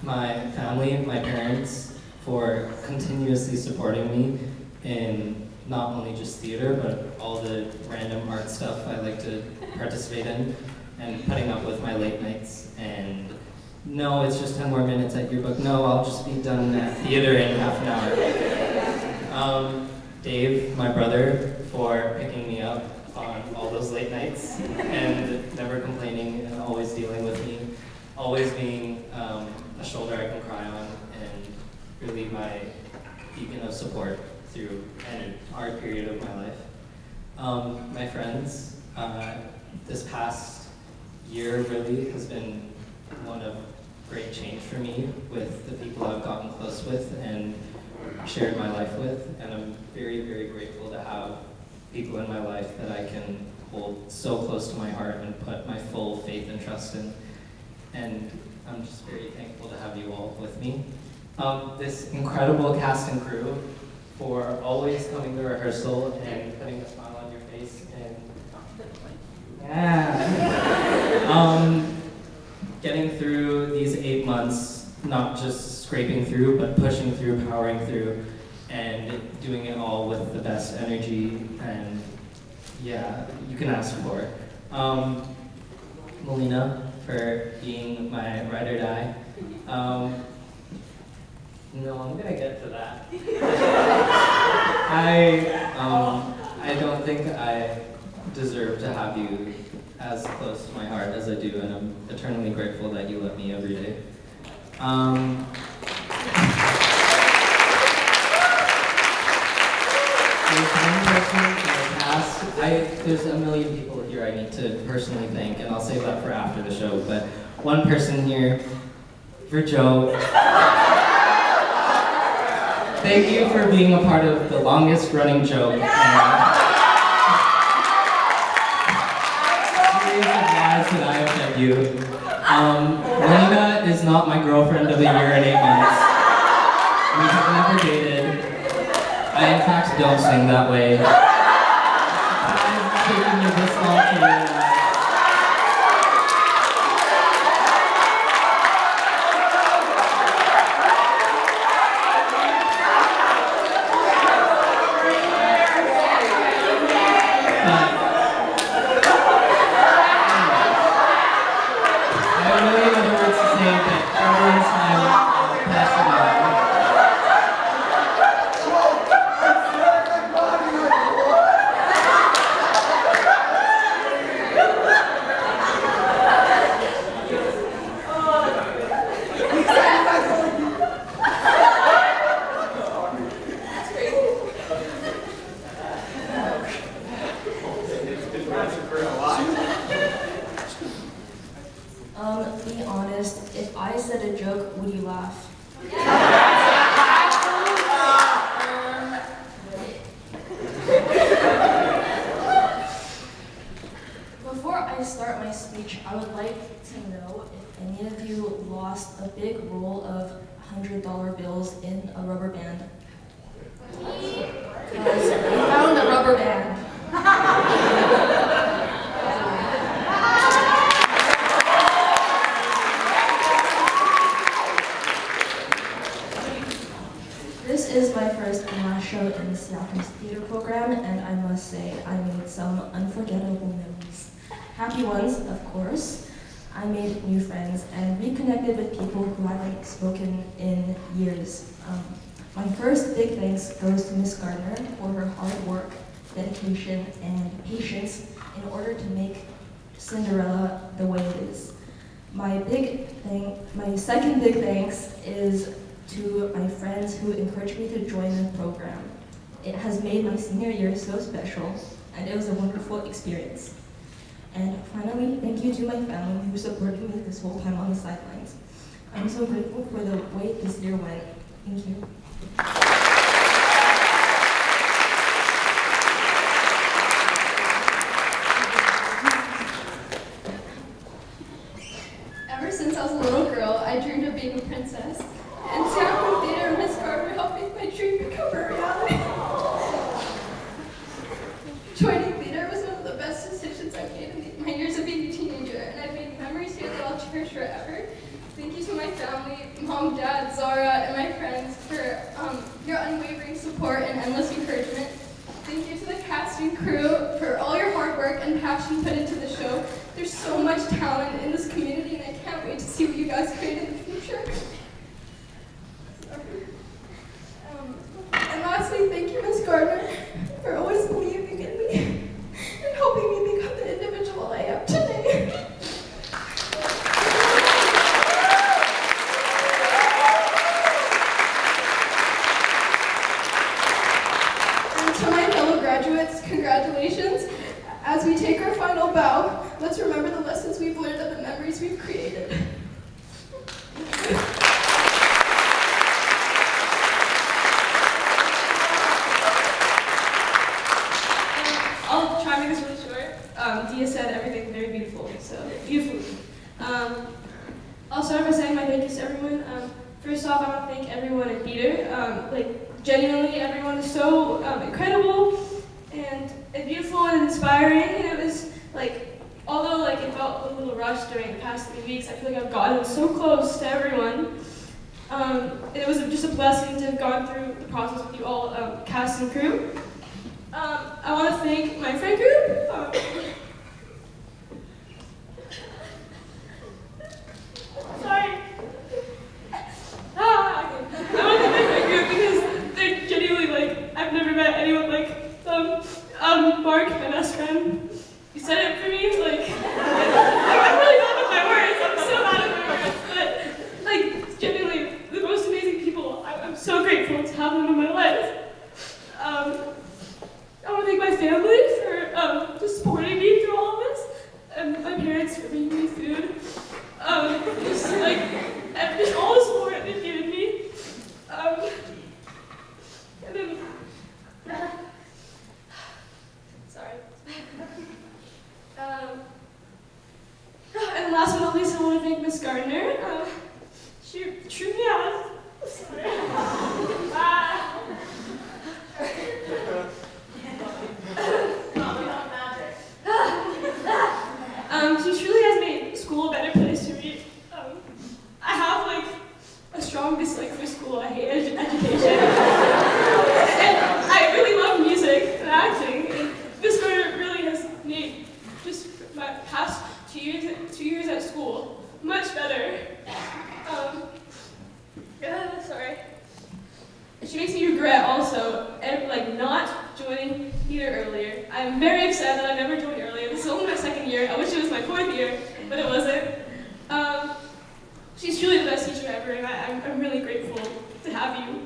My family, my parents, for continuously supporting me in not only just theater, but all the random art stuff I like to participate in, and putting up with my late nights, and no, it's just 10 more minutes at yearbook, no, I'll just be done at theater in half an hour. Dave, my brother, for picking me up on all those late nights, and never complaining, and always dealing with me, always being a shoulder I can cry on, and really my beacon of support through any hard period of my life. My friends, this past year really has been one of great change for me with the people I've gotten close with and shared my life with, and I'm very, very grateful to have people in my life that I can hold so close to my heart and put my full faith and trust in. And I'm just very thankful to have you all with me. This incredible cast and crew for always coming to rehearsal and putting a smile on your face, and getting through these 8 months, not just scraping through, but pushing through, powering through. and doing it all with the best energy and, yeah, you can ask for. Melina, for being my ride or die. No, I'm gonna get to that. I don't think I deserve to have you as close to my heart as I do, and I'm eternally grateful that you love me every day. There's one person in the past, there's a million people here I need to personally thank, and I'll save that for after the show, but one person here, for Joe. Thank you for being a part of the longest running joke. And series of lies that I have fed you. Melina is not my girlfriend of the year and 8 months. We have never dated. I in fact don't sing that way. It's taken me this long to realize. Be honest, if I said a joke, would you laugh? Before I start my speech, I would like to know if any of you lost a big roll of $100 bills in a rubber band. Because we found a rubber band. This is my first and last show in the Seaquam's theater program, and I must say I made some unforgettable memories. Happy ones, of course. I made new friends and reconnected with people who I haven't spoken in years. My first big thanks goes to Miss Gardner for her hard work, dedication, and patience in order to make Cinderella the way it is. My second big thanks is to my friends who encouraged me to join the program. It has made my senior year so special, and it was a wonderful experience. And finally, thank you to my family who supported me this whole time on the sidelines. I'm so grateful for the way this year went. Thank you. Ever since I was a little girl, I dreamed of being a princess. And Seaquam Theater and Miss Gardner helped make my dream become a reality. Joining theater was one of the best decisions I've made in my years of being a teenager, and I've made memories here that I'll cherish forever. Thank you to my family, Mom, Dad, Zara, and my friends for your unwavering support and endless encouragement. Thank you to the cast and crew for all your hard work and passion put into the show. There's so much talent in this community, and I can't wait to see what you guys create in the future. And lastly, thank you, Miss Gardner, for always believing in me and helping me become the individual I am today. And to my fellow graduates, congratulations. As we take our final bow, let's remember the lessons we've learned and the memories we've created. I'll try and make this really short. Dia said everything very beautiful, so beautifully. I'll start by saying my thank yous to everyone. First off, I want to thank everyone at theater. Genuinely, everyone is so incredible and beautiful and inspiring. And it was although it felt a little rushed during the past 3 weeks, I feel like I've gotten so close to everyone. It was just a blessing to have gone through the process with you all, cast and crew. I want to thank my friend group. Sorry. Okay. I want to thank my friend group because they're genuinely like, I've never met anyone like them. Mark, my best friend, you said it for me, like, I'm really bad with my words, I'm so bad with my words, but, like, genuinely, the most amazing people, I'm so grateful to have them in my life. I want to thank my family for just supporting me through all of this, and my parents for bringing me food, just, like, and just all the support they've given me, and then, sorry. And last but not least, I want to thank Miss Gardner. She truly has. Sorry. She truly has made school a better place for me. I have like a strong dislike for school. I hate education. And I really love music and acting. And Miss Gardner really has made just my past 2 years at school much better. Sorry. She makes me regret also, like not joining here earlier. I'm very upset that I never joined earlier. This is only my second year. I wish it was my 4th year, but it wasn't. She's truly the best teacher ever, and I'm really grateful to have you.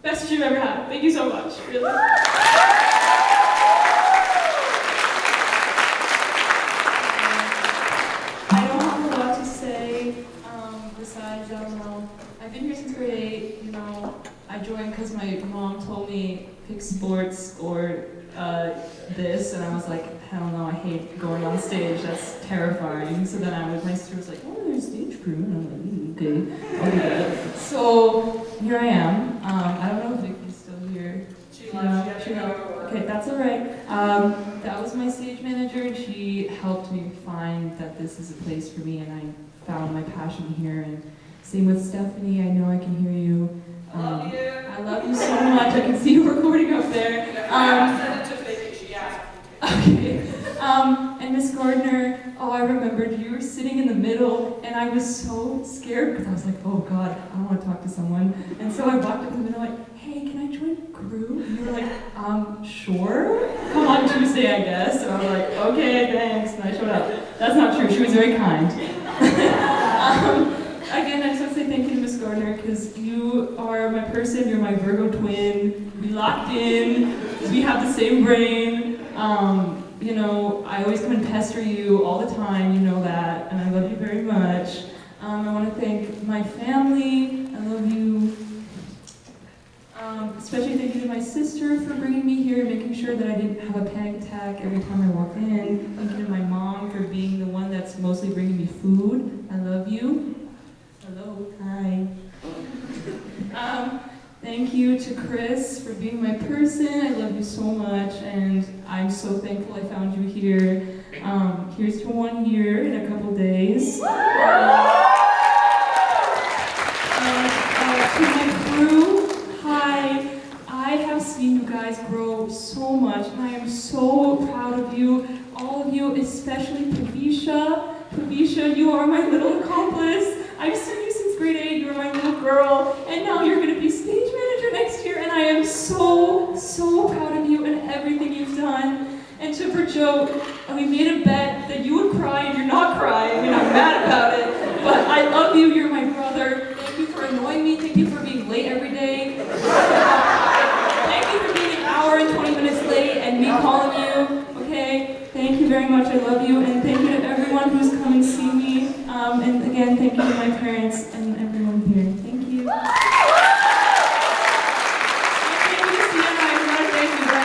Best teacher I've ever had. Thank you so much, really. I don't have a lot to say, besides, I don't know, I've been here since grade 8, you know, I joined because my mom told me pick sports or this, and I was like, hell no, I hate going on stage, that's terrifying. So then my sister was like, oh, there's stage crew, and I'm like, okay, I'll do that. So here I am. I don't know if Vicky's still here. She left. Okay, that's all right. That was my stage manager, and she helped me find that this is a place for me, and I found my passion here. And same with Stephanie. I know I can hear you. I love you so much. I can see you recording up there. Okay. And Miss Gardner, oh, I remembered you were sitting in the middle, and I was so scared because I was like, oh God, I want to talk to someone. And so I walked up in the middle like, hey, can I join crew? And you were like, sure. Come on Tuesday, I guess. So I was like, okay, thanks. And I showed up. That's not true. She was very kind. Again, I just want to say thank you to Miss Gardner because you are my person. You're my Virgo twin. We locked in. We have the same brain. You know, I always come and pester you all the time. You know that, and I love you very much. I want to thank my family. I love you. Especially thank you to my sister for bringing me here and making sure that I didn't have a panic attack every time I walked in. Thank you to my mom for being the one that's mostly bringing me food. I love you. Hello, hi. Thank you to Chris for being my person. I love you so much, and I'm so thankful I found you here. Here's to 1 year in a couple days. To my crew, hi. I have seen you guys grow so much, and I am so proud of you. All of you, especially Pavisha. Pavisha, you are my little accomplice. I've seen you since grade 8. You were my little girl, and now you're going to be stage manager next year, and I am so, so proud of you and everything you've done. And to Joe, we made a bet that you would cry, and you're not crying, and I'm mad about it, but I love you. You're my brother. Thank you for annoying me. Thank you for being late every day. Thank you for being an hour and 20 minutes late and me calling you, okay? Thank you very much. I love you, and thank you to everyone who's come and seen me. And again, thank you to my parents and everyone here. Thank you. I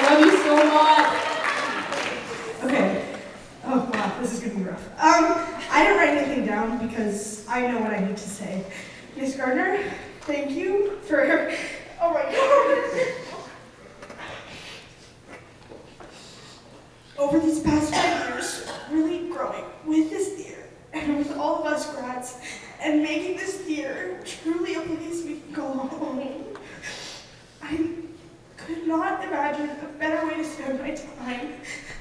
love you so much. Okay. Oh wow, this is gonna be rough. I didn't write anything down because I know what I need to say. Miss Gardner, thank you for. Oh my God. Over these past 5 years, really growing with this theater and with all of us grads, and making this theater truly a place time,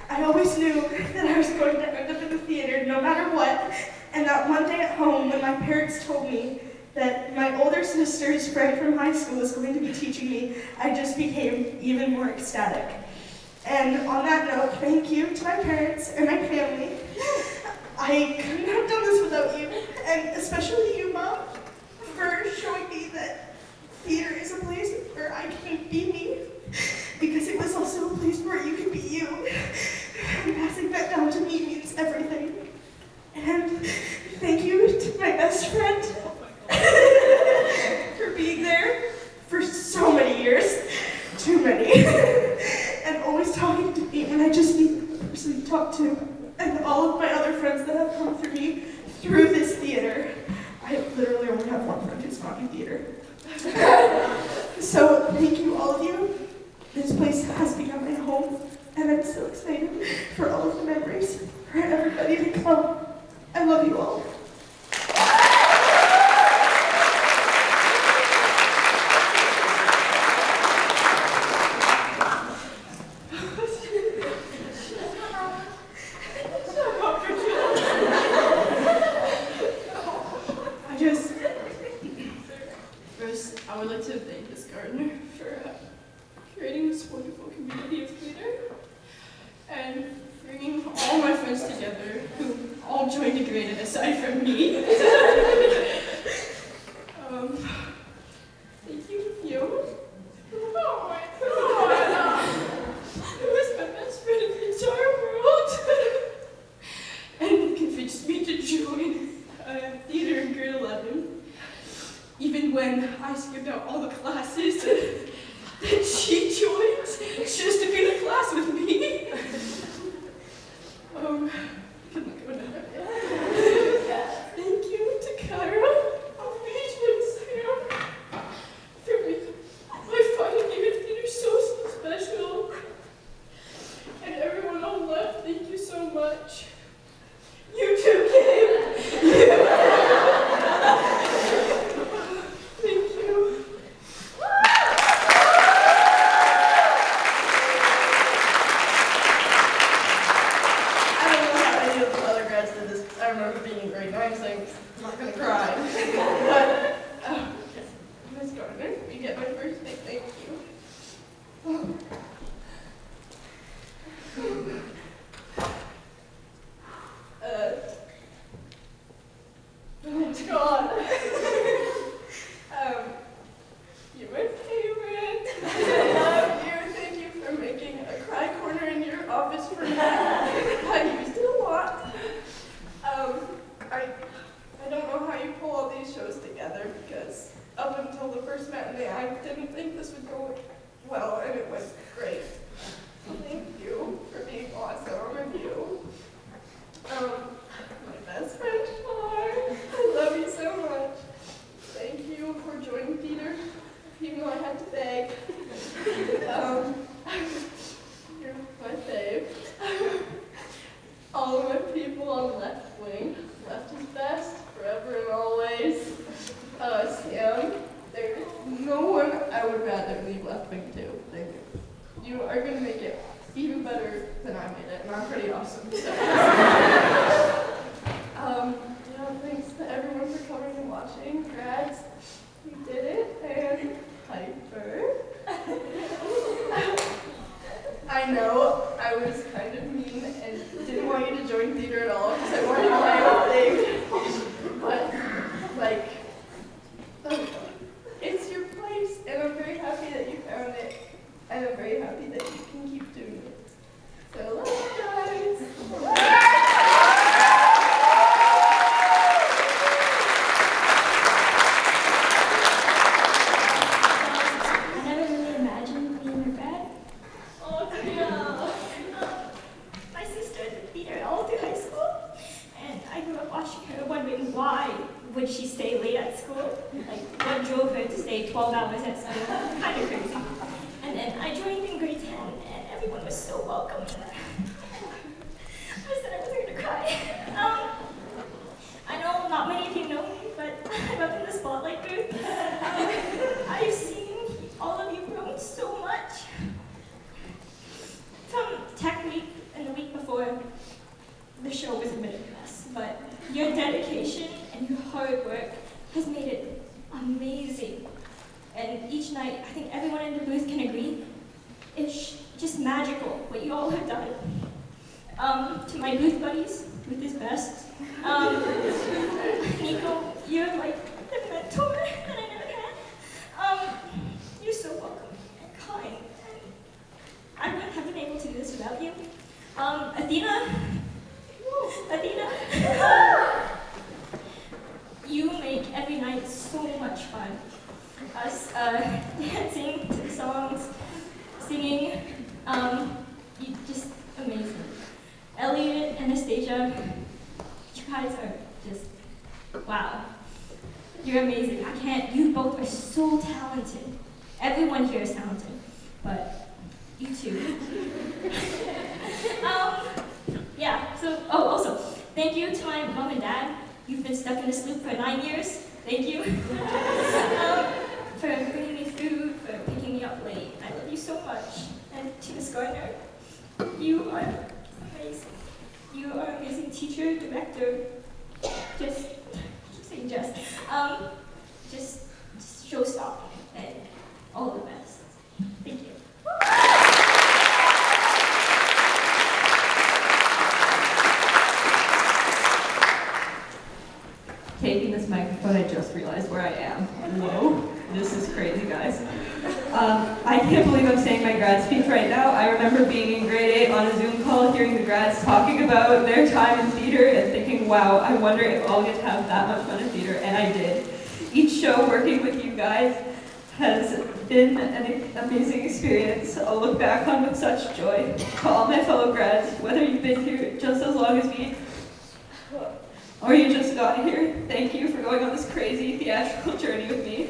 I always knew that I was going to end up in the theater no matter what. And that one day at home, when my parents told me that my older sister's friend from high school was going to be teaching me, I just became even more ecstatic. And on that note, thank you to my parents and my family. I couldn't have done this without you, and especially you, Mom, for showing me that theater is a place where I can be me, because it was also a place where you can be you. And passing that down to me means everything. And thank you to my best friend for being there for so many years, too many, and always talking to me when I just need a person to talk to, and all of my other friends that have come through me through this theater. I literally only have one friend who's not in theater. So thank you, all of you. This place has become my home, and I'm so excited for all of the memories, for everybody to come. I love you all. First, I would like to thank Ms. Gardner for creating this wonderful community of theater and bringing all my friends together who all joined a grade aside from me. Thank you, you. Oh my God. It was my best friend in the entire world. And convinced me to join theater in grade 11. Even when I skipped out all the classes that she joined just to be in a class with me. Couldn't go down. Thank you to Kayla, Sam, for making my final year of theater so special. And everyone on left, thank you so much. You too, Kayla. Thank you. I don't know how any of the other grads did this. I remember being in grade 9 saying, I'm not going to cry. But, Ms. Gardner, you get my first big thank you. Oh God. You're my favorite. I love you. Thank you for making a cry corner in your office for me. I used it a lot. I don't know how you pull all these shows together, because up until the first matinee, I didn't think this would go well, and it was great. Thank you for being awesome, and you. My best friend, Char. I love you so much. Thank you for joining theater, even though I had to beg. You're my fave. All of my people on the left wing. Left is best, forever and always. Sam, there's no one I would rather leave left wing to than you. You are going to make it even better than I made it, and I'm pretty awesome. So. Thanks to everyone for coming and watching. Grads, you did it, and Piper. I know I was kind of mean and didn't want you to join theater at all because I wanted my own thing. But, it's your place, and I'm very happy that you found it, and I'm very happy that you can keep doing it. So, love you guys. Would she stay late at school? Like, what drove her to stay 12 hours at school? Kind of crazy. And then I joined in grade 10, and everyone was so welcoming. I said I wasn't gonna cry. I know not many of you know me, but I'm up in the spotlight booth. I've seen all of you grown so much. From technical the show was a bit of a mess, but your dedication and your hard work has made it amazing. And each night, I think everyone in the booth can agree, it's just magical what you all have done. To my booth buddies, booth is best. Nico, you're like the mentor that I never had. You're so welcome and kind. And I wouldn't have been able to do this without you. Athena, you make every night so much fun. Us dancing to the songs, singing, you just amazing. Elliot, Anastasia, you guys are just, wow. You're amazing. You both are so talented. Everyone here is talented, but you too. Yeah, so, also, thank you to my mom and dad. You've been stuck in this loop for 9 years. Thank you. For bringing me food, for picking me up late. I love you so much. And to Miss Gardner, you are amazing. You are an amazing teacher, director. Just showstopper, and all the best. Thank you. Taking this microphone, I just realized where I am. Whoa, this is crazy, guys. I can't believe I'm saying my grad speech right now. I remember being in grade 8 on a Zoom call, hearing the grads talking about their time in theater and thinking, wow, I wonder if I'll get to have that much fun in theater, and I did. Each show working with you guys has been an amazing experience. I'll look back on with such joy. To all my fellow grads, whether you've been here just as long as me, or you just got here, thank you for going on this crazy theatrical journey with me.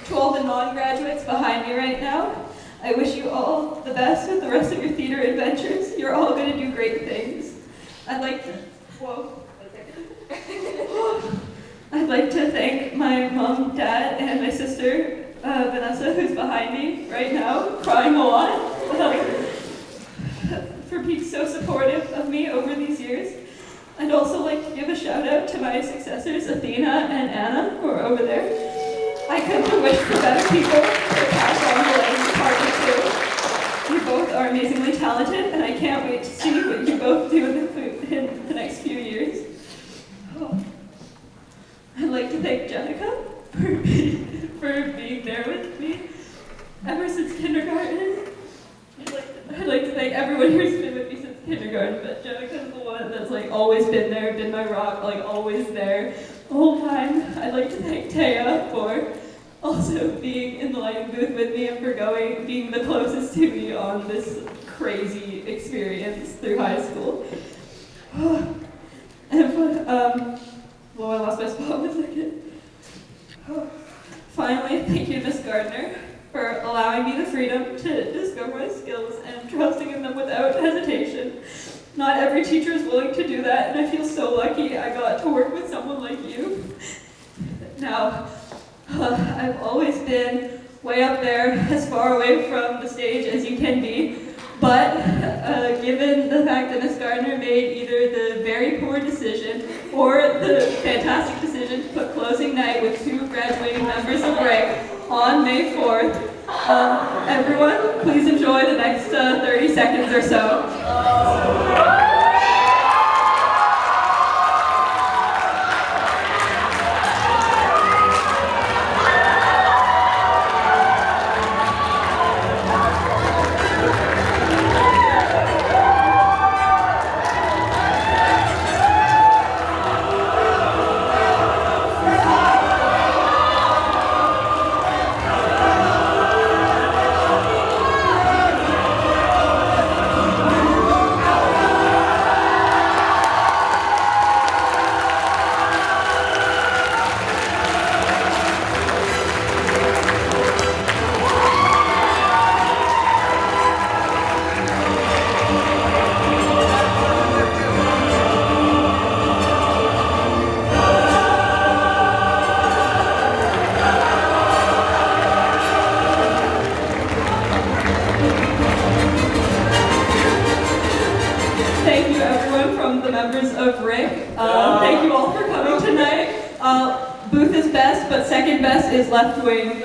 To all the non-graduates behind me right now, I wish you all the best with the rest of your theater adventures. You're all going to do great things. I'd like to thank my mom, dad, and my sister, Vanessa, who's behind me right now, crying a lot, for being so supportive of me over these years. I'd also like to give a shout out to my successors, Athena and Anna, who are over there. I couldn't have wished for better people to pass on the legacy to. You both are amazingly talented, and I can't wait to see what you both do in the next few years. Oh. I'd like to thank Jenica for being there with me ever since kindergarten. I'd like to thank everyone who's been with me since kindergarten, but Jenica's the one that's like always been there, been my rock, like always there the whole time. I'd like to thank Taya for also being in the lighting booth with me and for being the closest to me on this crazy experience through high school. And I lost my spot for a second. Finally, thank you, Miss Gardner, for allowing me the freedom to discover my skills and trusting in them without hesitation. Not every teacher is willing to do that, and I feel so lucky I got to work with someone like you. Now, I've always been way up there, as far away from the stage as you can be, but given the fact that Miss Gardner made either the very poor decision or the fantastic decision to put closing night with 2 graduating members of Briggs on May 4th, everyone, please enjoy the next 30 seconds or so. members of Rick. Thank you all for coming tonight. Booth is best, but second best is Left Wing.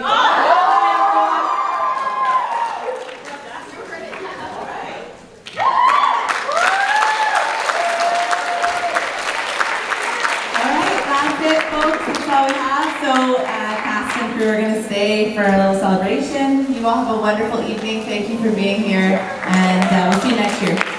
That's all we have. So, cast and crew are going to stay for a little celebration. You all have a wonderful evening. Thank you for being here, and we'll see you next year.